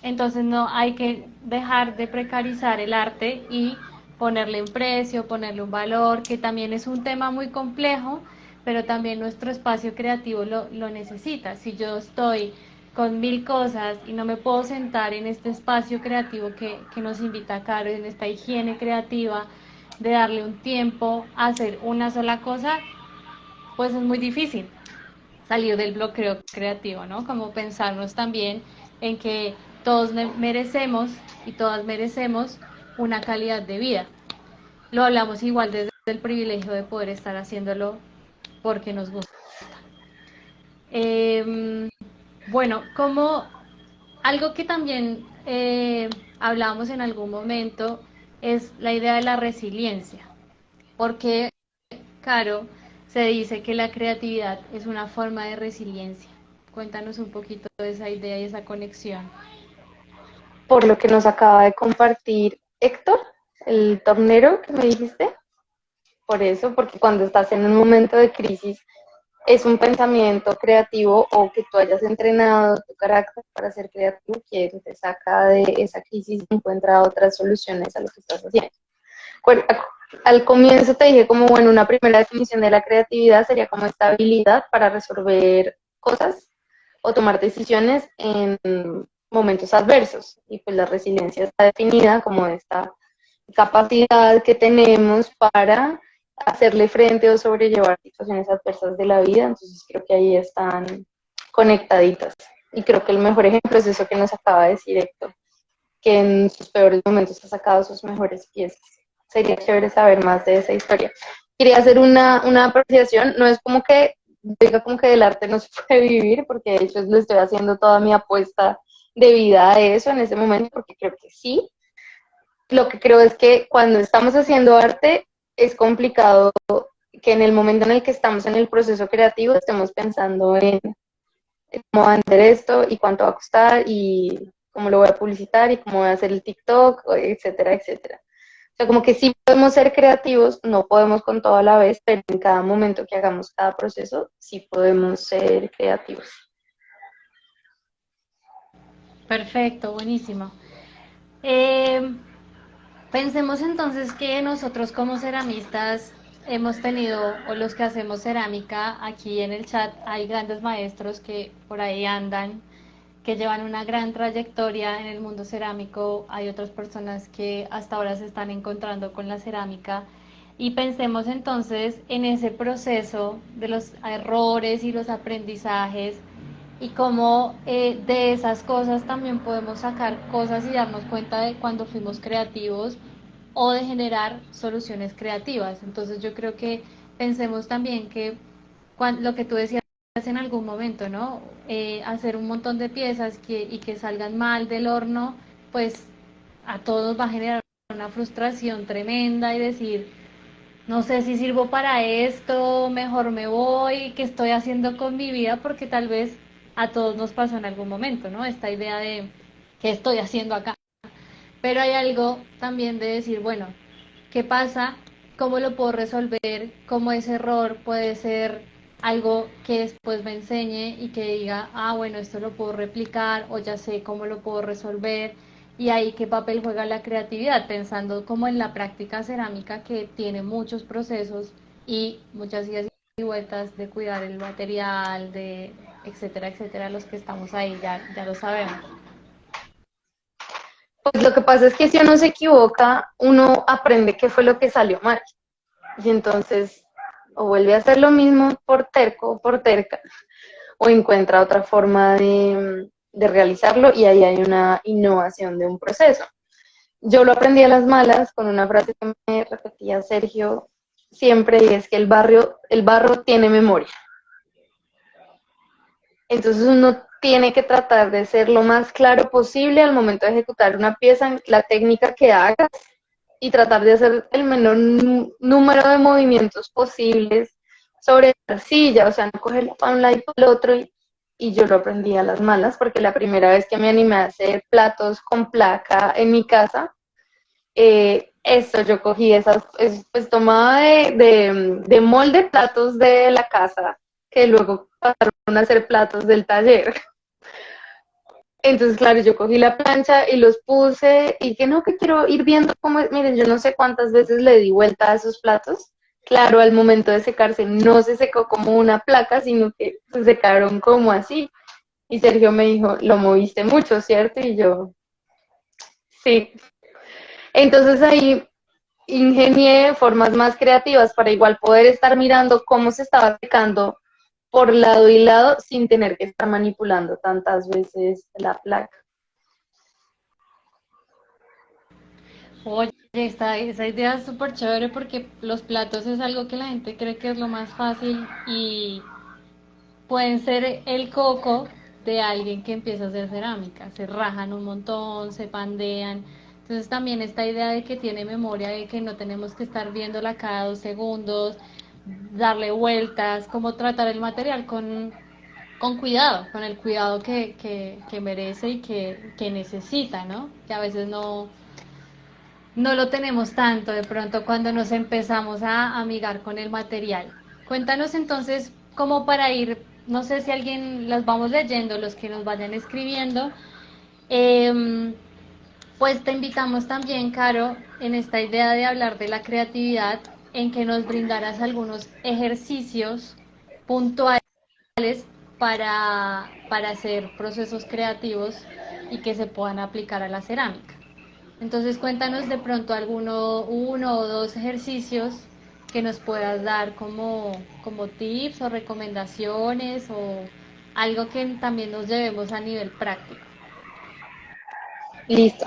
Entonces no hay que dejar de precarizar el arte y ponerle un precio, ponerle un valor, que también es un tema muy complejo, pero también nuestro espacio creativo lo necesita. Si yo estoy con mil cosas y no me puedo sentar en este espacio creativo que nos invita a Caro, en esta higiene creativa, de darle un tiempo a hacer una sola cosa, pues es muy difícil salir del bloqueo creativo, ¿no? Como pensarnos también en que todos merecemos y todas merecemos una calidad de vida. Lo hablamos igual desde el privilegio de poder estar haciéndolo porque nos gusta. Eh, bueno, como algo que también hablamos en algún momento es la idea de la resiliencia, porque, Caro, se dice que la creatividad es una forma de resiliencia. Cuéntanos un poquito de esa idea y esa conexión. Por lo que nos acaba de compartir Héctor, el tornero que me dijiste, por eso, porque cuando estás en un momento de crisis, es un pensamiento creativo o que tú hayas entrenado tu carácter para ser creativo que te saca de esa crisis y encuentra otras soluciones a lo que estás haciendo. Bueno, al comienzo te dije como, bueno, una primera definición de la creatividad sería como esta habilidad para resolver cosas o tomar decisiones en momentos adversos. Y pues la resiliencia está definida como esta capacidad que tenemos para hacerle frente o sobrellevar situaciones adversas de la vida. Entonces creo que ahí están conectaditas. Y creo que el mejor ejemplo es eso que nos acaba de decir Héctor, que en sus peores momentos ha sacado sus mejores piezas. Sería chévere saber más de esa historia. Quería hacer una apreciación, no es como que diga como que del arte no se puede vivir, porque de hecho le estoy haciendo toda mi apuesta de vida a eso en ese momento, porque creo que sí. Lo que creo es que cuando estamos haciendo arte es complicado que en el momento en el que estamos en el proceso creativo estemos pensando en cómo vender esto y cuánto va a costar y cómo lo voy a publicitar y cómo voy a hacer el TikTok, etcétera, etcétera. O sea, como que sí podemos ser creativos, no podemos con todo a la vez, pero en cada momento que hagamos cada proceso, sí podemos ser creativos. Perfecto, buenísimo. Eh, Pensemos entonces que nosotros como ceramistas hemos tenido, o los que hacemos cerámica, aquí en el chat hay grandes maestros que por ahí andan, que llevan una gran trayectoria en el mundo cerámico. Hay otras personas que hasta ahora se están encontrando con la cerámica. Y pensemos entonces en ese proceso de los errores y los aprendizajes y cómo de esas cosas también podemos sacar cosas y darnos cuenta de cuando fuimos creativos o de generar soluciones creativas. Entonces yo creo que pensemos también que lo que tú decías en algún momento, ¿no? Hacer un montón de piezas y que salgan mal del horno, pues a todos va a generar una frustración tremenda y decir, no sé si sirvo para esto, mejor me voy, qué estoy haciendo con mi vida, porque tal vez a todos nos pasó en algún momento, ¿no? Esta idea de qué estoy haciendo acá. Pero hay algo también de decir, bueno, ¿Qué pasa? ¿Cómo lo puedo resolver? ¿Cómo ese error puede ser algo que después me enseñe y que diga, ah, bueno, esto lo puedo replicar o ya sé cómo lo puedo resolver? Y ahí qué papel juega la creatividad, pensando como en la práctica cerámica que tiene muchos procesos y muchas idas y vueltas de cuidar el material, de etcétera, etcétera, los que estamos ahí ya lo sabemos. Pues lo que pasa es que si uno se equivoca, uno aprende qué fue lo que salió mal. Y entonces o vuelve a hacer lo mismo por terco o por terca, o encuentra otra forma de realizarlo y ahí hay una innovación de un proceso. Yo lo aprendí a las malas con una frase que me repetía Sergio siempre y es que el barro tiene memoria. Entonces uno tiene que tratar de ser lo más claro posible al momento de ejecutar una pieza, la técnica que hagas y tratar de hacer el menor número de movimientos posibles sobre la arcilla, o sea, no cogerla para un lado y para el otro. Y yo lo aprendí a las malas porque la primera vez que me animé a hacer platos con placa en mi casa, eso, yo cogí esas, pues tomaba de molde platos de la casa, que luego pasaron a hacer platos del taller. Entonces, claro, yo cogí la plancha y los puse y que no, que quiero ir viendo cómo es. Miren, yo no sé cuántas veces le di vuelta a esos platos. Claro, al momento de secarse no se secó como una placa, sino que se secaron como así. Y Sergio me dijo, lo moviste mucho, ¿cierto? Y yo, sí. Entonces ahí ingenié formas más creativas para igual poder estar mirando cómo se estaba secando por lado y lado sin tener que estar manipulando tantas veces la placa. Oye, esa idea es súper chévere porque los platos es algo que la gente cree que es lo más fácil y pueden ser el coco de alguien que empieza a hacer cerámica. Se rajan un montón, se pandean. Entonces también esta idea de que tiene memoria, de que no tenemos que estar viéndola cada 2 segundos, darle vueltas, como tratar el material con cuidado, con el cuidado que merece y que necesita, ¿no? Que a veces no lo tenemos tanto de pronto cuando nos empezamos a amigar con el material. Cuéntanos entonces cómo para ir, no sé si alguien las vamos leyendo, los que nos vayan escribiendo, eh, pues te invitamos también, Caro, en esta idea de hablar de la creatividad, en que nos brindaras algunos ejercicios puntuales para hacer procesos creativos y que se puedan aplicar a la cerámica. Entonces cuéntanos de pronto uno o dos ejercicios que nos puedas dar como tips o recomendaciones o algo que también nos llevemos a nivel práctico. Listo.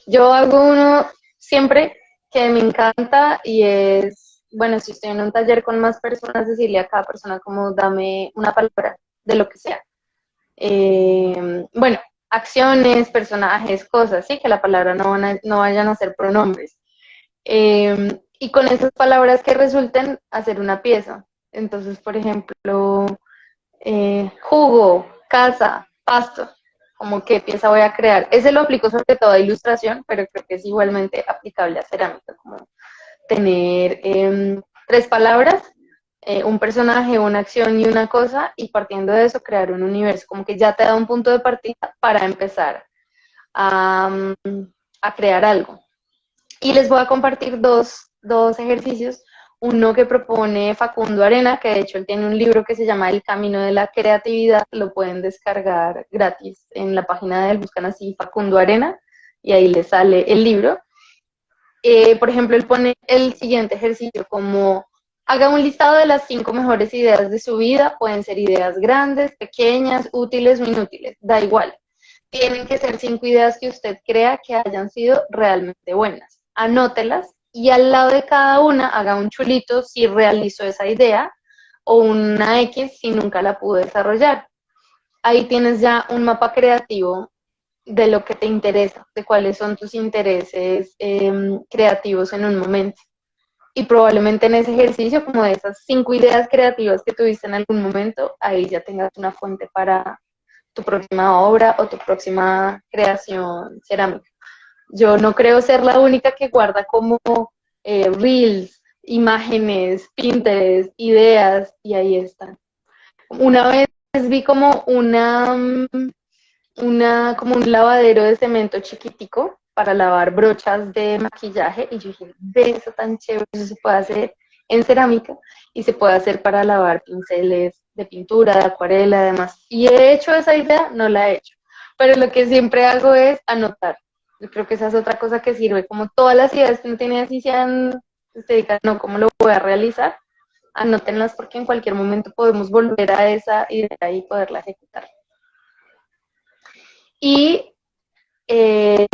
Yo hago uno siempre que me encanta y es, bueno, si estoy en un taller con más personas, decirle a cada persona como dame una palabra de lo que sea. Bueno, acciones, personajes, cosas, sí, que la palabra no vayan a ser pronombres. Y con esas palabras que resulten hacer una pieza. Entonces, por ejemplo, jugo, casa, pasto, como qué pieza voy a crear. Ese lo aplico sobre todo a ilustración, pero creo que es igualmente aplicable a cerámica, como tener 3 palabras, un personaje, una acción y una cosa, y partiendo de eso crear un universo, como que ya te da un punto de partida para empezar a, a crear algo. Y les voy a compartir dos ejercicios. Uno que propone Facundo Arena, que de hecho él tiene un libro que se llama El Camino de la Creatividad, lo pueden descargar gratis en la página de él, buscan así Facundo Arena y ahí les sale el libro. Por ejemplo, él pone el siguiente ejercicio como haga un listado de las 5 mejores ideas de su vida, pueden ser ideas grandes, pequeñas, útiles o inútiles, da igual. Tienen que ser 5 ideas que usted crea que hayan sido realmente buenas. Anótelas y al lado de cada una haga un chulito si realizó esa idea o una X si nunca la pudo desarrollar. Ahí tienes ya un mapa creativo de lo que te interesa, de cuáles son tus intereses creativos en un momento. Y probablemente en ese ejercicio, como de esas 5 ideas creativas que tuviste en algún momento, ahí ya tengas una fuente para tu próxima obra o tu próxima creación cerámica. Yo no creo ser la única que guarda como Reels, imágenes, Pinterest, ideas, y ahí están. Una vez vi como como un lavadero de cemento chiquitico para lavar brochas de maquillaje y yo dije, ve eso tan chévere, eso se puede hacer en cerámica y se puede hacer para lavar pinceles de pintura, de acuarela, además. Y he hecho esa idea, no la he hecho, pero lo que siempre hago es anotar. Yo creo que esa es otra cosa que sirve, como todas las ideas que uno tiene así sean, usted diga, no, ¿cómo lo voy a realizar? Anótenlas porque en cualquier momento podemos volver a esa idea y poderla ejecutar. Y eh,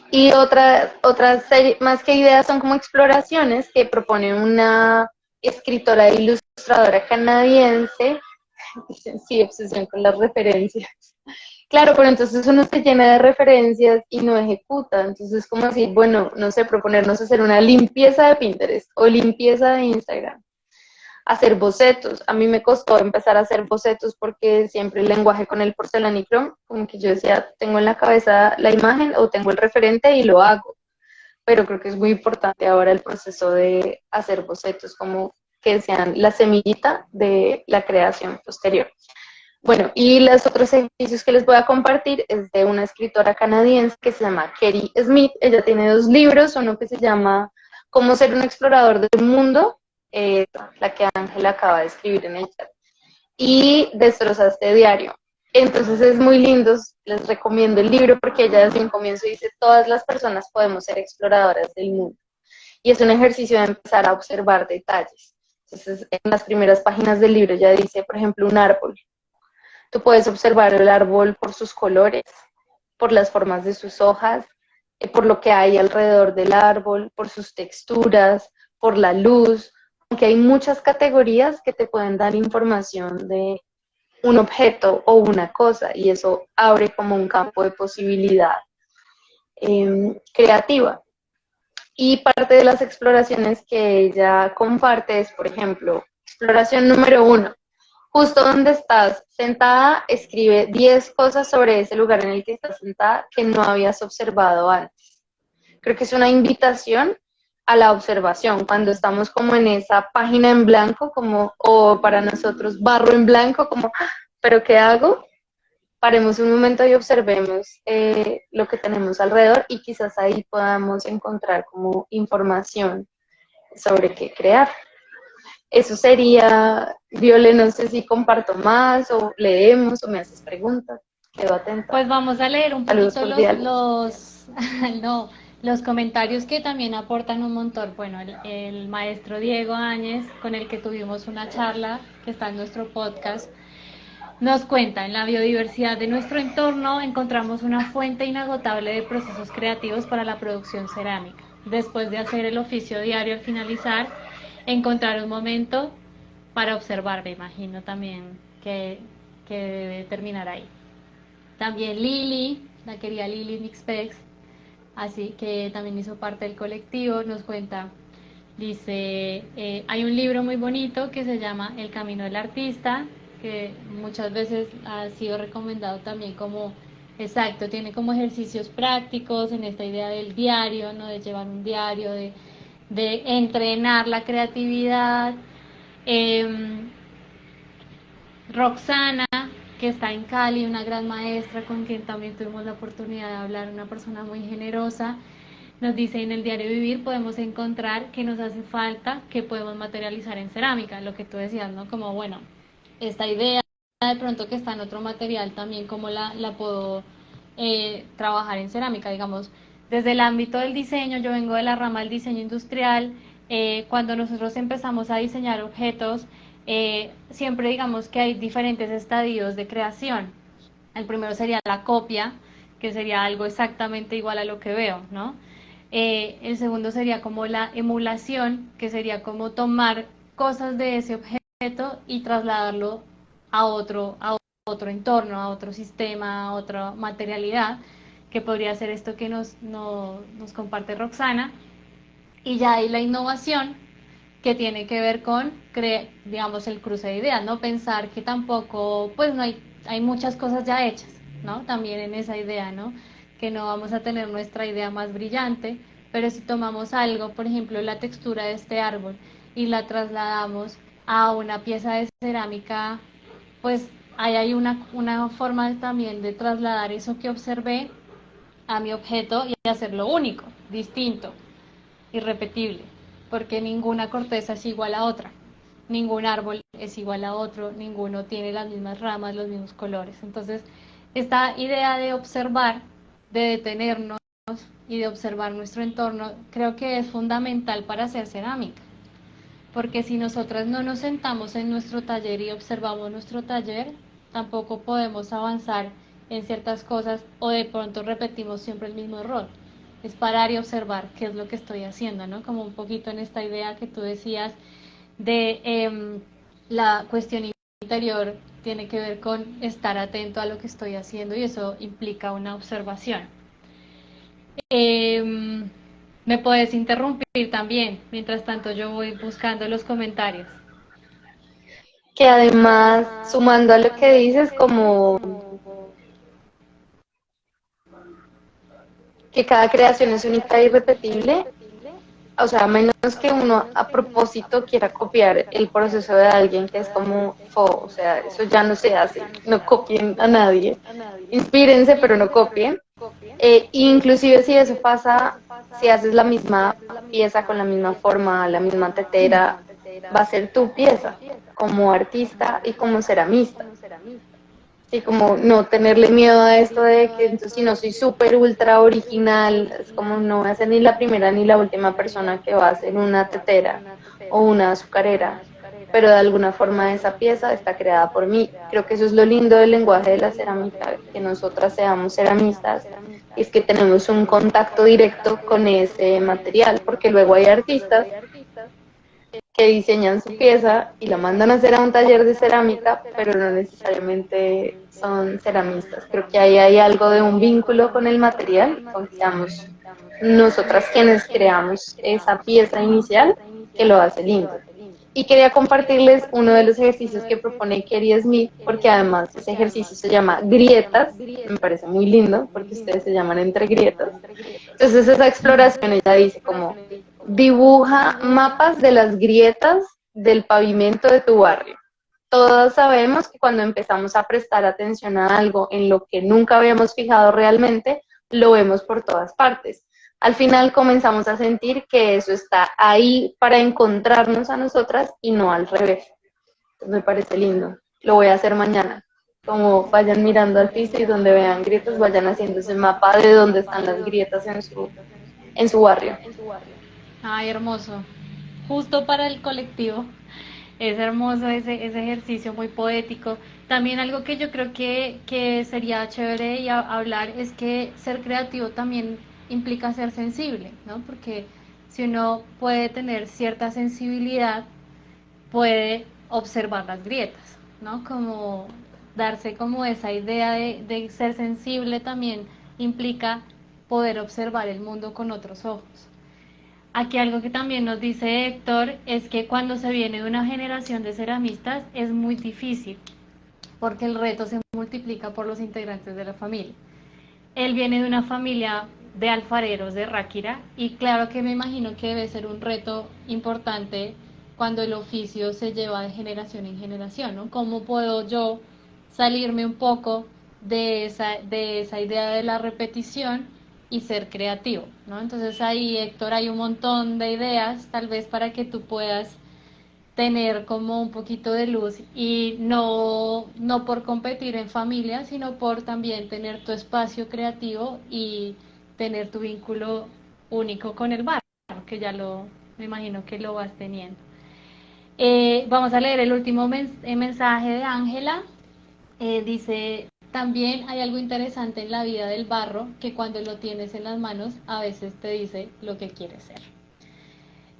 y otra serie, más que ideas, son como exploraciones que propone una escritora e ilustradora canadiense. Sí, obsesión con las referencias. Claro, pero entonces uno se llena de referencias y no ejecuta. Entonces, como así, bueno, no sé, proponernos hacer una limpieza de Pinterest o limpieza de Instagram, hacer bocetos. A mí me costó empezar a hacer bocetos porque siempre el lenguaje con el porcelanicrón, como que yo decía, tengo en la cabeza la imagen o tengo el referente y lo hago. Pero creo que es muy importante ahora el proceso de hacer bocetos, como que sean la semillita de la creación posterior. Bueno, y los otros ejercicios que les voy a compartir es de una escritora canadiense que se llama Kerry Smith. Ella tiene 2 libros, uno que se llama Cómo ser un explorador del mundo, la que Ángela acaba de escribir en el chat, y Destrozaste diario. Entonces es muy lindo, les recomiendo el libro porque ella desde un comienzo dice, todas las personas podemos ser exploradoras del mundo. Y es un ejercicio de empezar a observar detalles. Entonces, en las primeras páginas del libro ya dice, por ejemplo, un árbol. Tú puedes observar el árbol por sus colores, por las formas de sus hojas, por lo que hay alrededor del árbol, por sus texturas, por la luz, aunque hay muchas categorías que te pueden dar información de un objeto o una cosa y eso abre como un campo de posibilidad creativa. Y parte de las exploraciones que ella comparte es, por ejemplo, exploración número 1. Justo donde estás sentada, escribe 10 cosas sobre ese lugar en el que estás sentada que no habías observado antes. Creo que es una invitación a la observación, cuando estamos como en esa página en blanco, como, o para nosotros barro en blanco, como, ¿pero qué hago? Paremos un momento y observemos lo que tenemos alrededor y quizás ahí podamos encontrar como información sobre qué crear. Eso sería, Viole, no sé si comparto más o leemos o me haces preguntas. Quedo atenta. Pues vamos a leer un Saludos poquito cordiales. no, los comentarios que también aportan un montón. Bueno, el maestro Diego Áñez, con el que tuvimos una charla, que está en nuestro podcast, nos cuenta, en la biodiversidad de nuestro entorno encontramos una fuente inagotable de procesos creativos para la producción cerámica. Después de hacer el oficio diario al finalizar, encontrar un momento para observar, me imagino también que debe terminar ahí. También Lili, la querida Lili Mixpex, así que también hizo parte del colectivo, nos cuenta, dice, hay un libro muy bonito que se llama El Camino del Artista, que muchas veces ha sido recomendado también como, exacto, tiene como ejercicios prácticos en esta idea del diario, ¿no? De llevar un diario, de entrenar la creatividad. Roxana, que está en Cali, una gran maestra con quien también tuvimos la oportunidad de hablar, una persona muy generosa, nos dice: en el diario vivir podemos encontrar qué nos hace falta, qué podemos materializar en cerámica, lo que tú decías, ¿no? Como, bueno, esta idea de pronto que está en otro material también, cómo la puedo trabajar en cerámica, digamos, desde el ámbito del diseño. Yo vengo de la rama del diseño industrial. Cuando nosotros empezamos a diseñar objetos, siempre digamos que hay diferentes estadios de creación. El primero sería la copia, que sería algo exactamente igual a lo que veo, ¿no? El segundo sería como la emulación, que sería como tomar cosas de ese objeto y trasladarlo a otro entorno, a otro sistema, a otra materialidad, que podría ser esto que nos comparte Roxana. Y ya hay la innovación, que tiene que ver con, digamos, el cruce de ideas, ¿no? Pensar que tampoco, pues no hay muchas cosas ya hechas, ¿no? También en esa idea, ¿no? que no vamos a tener nuestra idea más brillante, pero si tomamos algo, por ejemplo, la textura de este árbol, y la trasladamos a una pieza de cerámica, pues ahí hay una forma también de trasladar eso que observé a mi objeto y hacerlo único, distinto, irrepetible, porque ninguna corteza es igual a otra, ningún árbol es igual a otro, ninguno tiene las mismas ramas, los mismos colores. Entonces, esta idea de observar, de detenernos y de observar nuestro entorno, creo que es fundamental para hacer cerámica, porque si nosotras no nos sentamos en nuestro taller y observamos nuestro taller, tampoco podemos avanzar en ciertas cosas o de pronto repetimos siempre el mismo error. Es parar y observar qué es lo que estoy haciendo, ¿no? Como un poquito en esta idea que tú decías de la cuestión interior tiene que ver con estar atento a lo que estoy haciendo y eso implica una observación. Me puedes interrumpir también, mientras tanto yo voy buscando los comentarios. Que además, sumando a lo que dices, como que cada creación es única e irrepetible, o sea, a menos que uno a propósito quiera copiar el proceso de alguien que es como, o sea, eso ya no se hace, no copien a nadie, inspírense pero no copien. Inclusive si eso pasa, si haces la misma pieza con la misma forma, la misma tetera, va a ser tu pieza como artista y como ceramista. Sí, como no tenerle miedo a esto de que entonces, si no soy súper ultra original, es como no voy a ser ni la primera ni la última persona que va a hacer una tetera o una azucarera, pero de alguna forma esa pieza está creada por mí. Creo que eso es lo lindo del lenguaje de la cerámica, que nosotras seamos ceramistas, es que tenemos un contacto directo con ese material, porque luego hay artistas que diseñan su pieza y la mandan a hacer a un taller de cerámica, pero no necesariamente son ceramistas. Creo que ahí hay algo de un vínculo con el material, con que seamos nosotras quienes creamos esa pieza inicial que lo hace lindo. Y quería compartirles uno de los ejercicios que propone Kerry Smith, porque además ese ejercicio se llama grietas, me parece muy lindo, porque ustedes se llaman entre grietas. Entonces esa exploración ella dice como dibuja mapas de las grietas del pavimento de tu barrio. Todos sabemos que cuando empezamos a prestar atención a algo en lo que nunca habíamos fijado realmente, lo vemos por todas partes. Al final comenzamos a sentir que eso está ahí para encontrarnos a nosotras y no al revés. Entonces me parece lindo. Lo voy a hacer mañana. Como vayan mirando al piso y donde vean grietas, vayan haciendo ese mapa de dónde están las grietas en su barrio. Ay, hermoso. Justo para el colectivo. Es hermoso ese ejercicio muy poético. También algo que yo creo que sería chévere y hablar es que ser creativo también implica ser sensible, ¿no? Porque si uno puede tener cierta sensibilidad, puede observar las grietas, ¿no? Como darse como esa idea de ser sensible también implica poder observar el mundo con otros ojos. Aquí algo que también nos dice Héctor es que cuando se viene de una generación de ceramistas es muy difícil porque el reto se multiplica por los integrantes de la familia. Él viene de una familia de alfareros de Ráquira y claro que me imagino que debe ser un reto importante cuando el oficio se lleva de generación en generación, ¿no? ¿Cómo puedo yo salirme un poco de esa idea de la repetición y ser creativo, ¿no? Entonces ahí, Héctor, hay un montón de ideas, tal vez para que tú puedas tener como un poquito de luz y no por competir en familia, sino por también tener tu espacio creativo y tener tu vínculo único con el barrio, que ya me imagino que lo vas teniendo. Vamos a leer el último mensaje de Ángela. Dice, también hay algo interesante en la vida del barro que cuando lo tienes en las manos a veces te dice lo que quieres ser.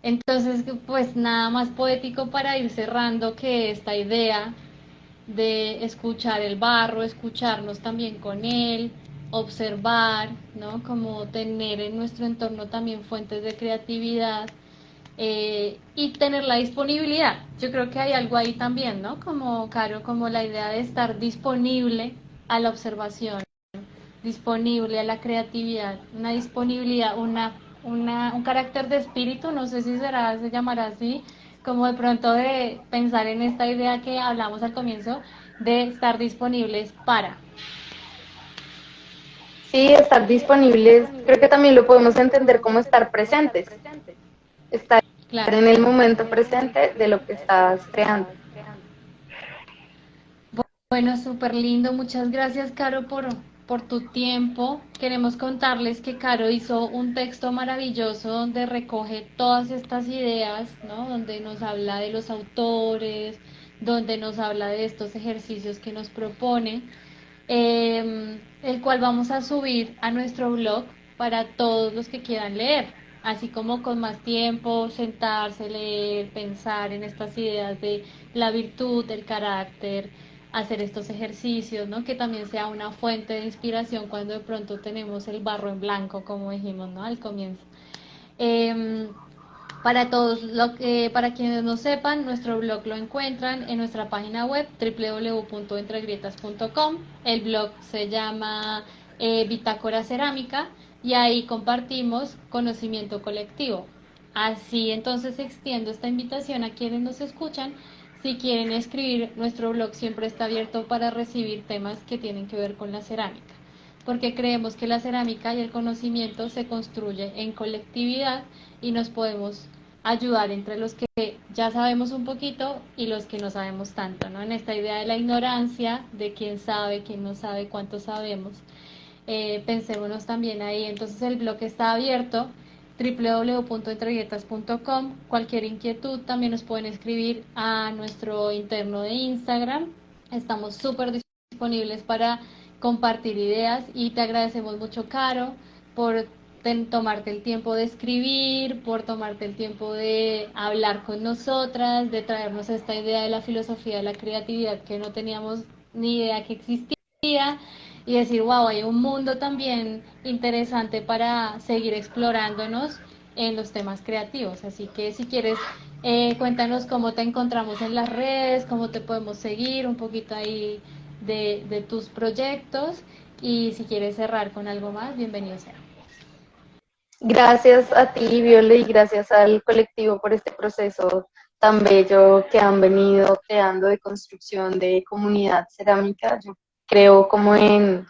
Entonces, pues nada más poético para ir cerrando que esta idea de escuchar el barro, escucharnos también con él, observar, ¿no? Como tener en nuestro entorno también fuentes de creatividad y tener la disponibilidad. Yo creo que hay algo ahí también, ¿no? Como, Caro, como la idea de estar disponible a la observación disponible a la creatividad, una disponibilidad, un carácter de espíritu, no sé si se llamará así, como de pronto de pensar en esta idea que hablamos al comienzo, de estar disponibles para. Sí, estar disponibles, creo que también lo podemos entender como estar presentes, estar Claro. en el momento presente de lo que estás creando. Bueno, súper lindo. Muchas gracias, Caro, por tu tiempo. Queremos contarles que Caro hizo un texto maravilloso donde recoge todas estas ideas, ¿no? Donde nos habla de los autores, donde nos habla de estos ejercicios que nos propone, el cual vamos a subir a nuestro blog para todos los que quieran leer, así como con más tiempo, sentarse, leer, pensar en estas ideas de la virtud, del carácter, hacer estos ejercicios, ¿no? Que también sea una fuente de inspiración cuando de pronto tenemos el barro en blanco, como dijimos, ¿no? Al comienzo. Eh, para todos, para quienes no sepan, nuestro blog lo encuentran en nuestra página web www.entregrietas.com. El blog se llama Bitácora Cerámica y ahí compartimos conocimiento colectivo. Así entonces extiendo esta invitación a quienes nos escuchan. Si quieren escribir, nuestro blog siempre está abierto para recibir temas que tienen que ver con la cerámica, porque creemos que la cerámica y el conocimiento se construye en colectividad y nos podemos ayudar entre los que ya sabemos un poquito y los que no sabemos tanto, ¿no? En esta idea de la ignorancia, de quién sabe, quién no sabe, cuánto sabemos, pensémonos también ahí. Entonces el blog está abierto, www.entregrietas.com. Cualquier inquietud también nos pueden escribir a nuestro interno de Instagram. Estamos súper disponibles para compartir ideas y te agradecemos mucho, Caro, por tomarte el tiempo de escribir, por tomarte el tiempo de hablar con nosotras, de traernos esta idea de la filosofía de la creatividad que no teníamos ni idea que existía y decir, wow, hay un mundo también interesante para seguir explorándonos en los temas creativos. Así que si quieres, cuéntanos cómo te encontramos en las redes, cómo te podemos seguir, un poquito ahí de tus proyectos y si quieres cerrar con algo más, bienvenido sea. Gracias a ti, Viole, y gracias al colectivo por este proceso tan bello que han venido creando de construcción de comunidad cerámica. Yo creo como en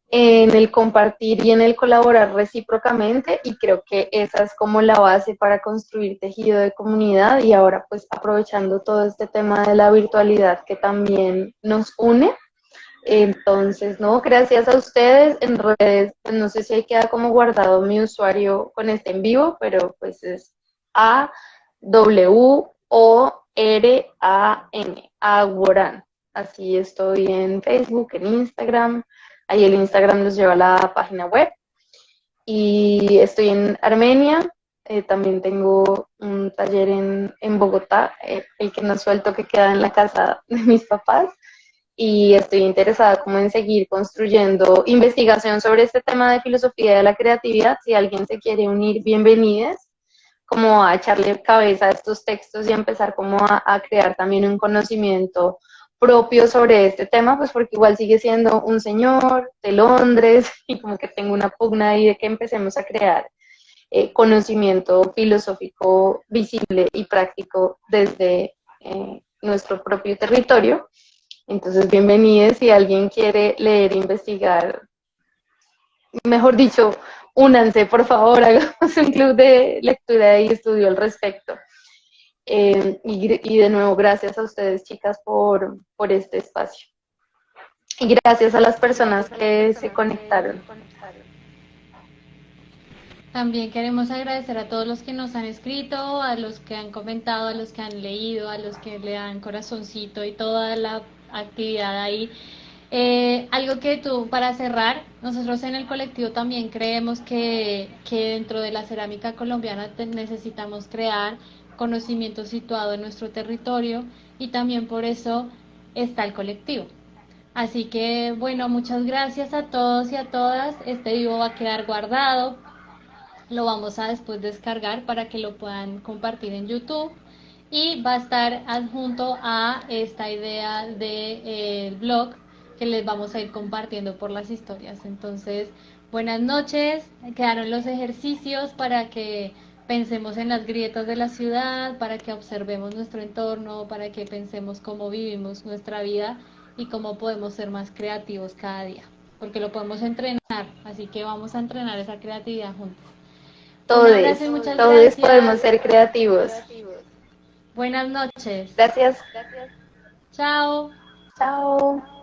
el compartir y en el colaborar recíprocamente y creo que esa es como la base para construir tejido de comunidad y ahora pues aprovechando todo este tema de la virtualidad que también nos une. Entonces, no, gracias a ustedes en redes, pues no sé si ahí queda como guardado mi usuario con este en vivo, pero pues es AWORAN, Aworan. Así estoy en Facebook, en Instagram, ahí el Instagram nos lleva a la página web y estoy en Armenia, también tengo un taller en Bogotá, el que no suelto que queda en la casa de mis papás y estoy interesada como en seguir construyendo investigación sobre este tema de filosofía de la creatividad. Si alguien se quiere unir, bienvenidas, como a echarle cabeza a estos textos y empezar como a crear también un conocimiento propio sobre este tema, pues porque igual sigue siendo un señor de Londres y como que tengo una pugna ahí de que empecemos a crear conocimiento filosófico visible y práctico desde nuestro propio territorio. Entonces, bienvenidos si alguien quiere leer, investigar, mejor dicho, únanse, por favor, hagamos un club de lectura y estudio al respecto. Y de nuevo, gracias a ustedes, chicas, por este espacio. Y gracias a las personas que se conectaron. También queremos agradecer a todos los que nos han escrito, a los que han comentado, a los que han leído, a los que le dan corazoncito y toda la actividad ahí. Algo que tú, para cerrar, nosotros en el colectivo también creemos que dentro de la cerámica colombiana necesitamos crear conocimiento situado en nuestro territorio y también por eso está el colectivo. Así que bueno, muchas gracias a todos y a todas. Este vivo va a quedar guardado, lo vamos a después descargar para que lo puedan compartir en YouTube y va a estar adjunto a esta idea del blog que les vamos a ir compartiendo por las historias. Entonces, buenas noches, quedaron los ejercicios para que pensemos en las grietas de la ciudad, para que observemos nuestro entorno, para que pensemos cómo vivimos nuestra vida y cómo podemos ser más creativos cada día, porque lo podemos entrenar, así que vamos a entrenar esa creatividad juntos. Un Todos, abrazo y muchas todos podemos gracias. ser creativos. Buenas noches. Gracias. Chao. Chao.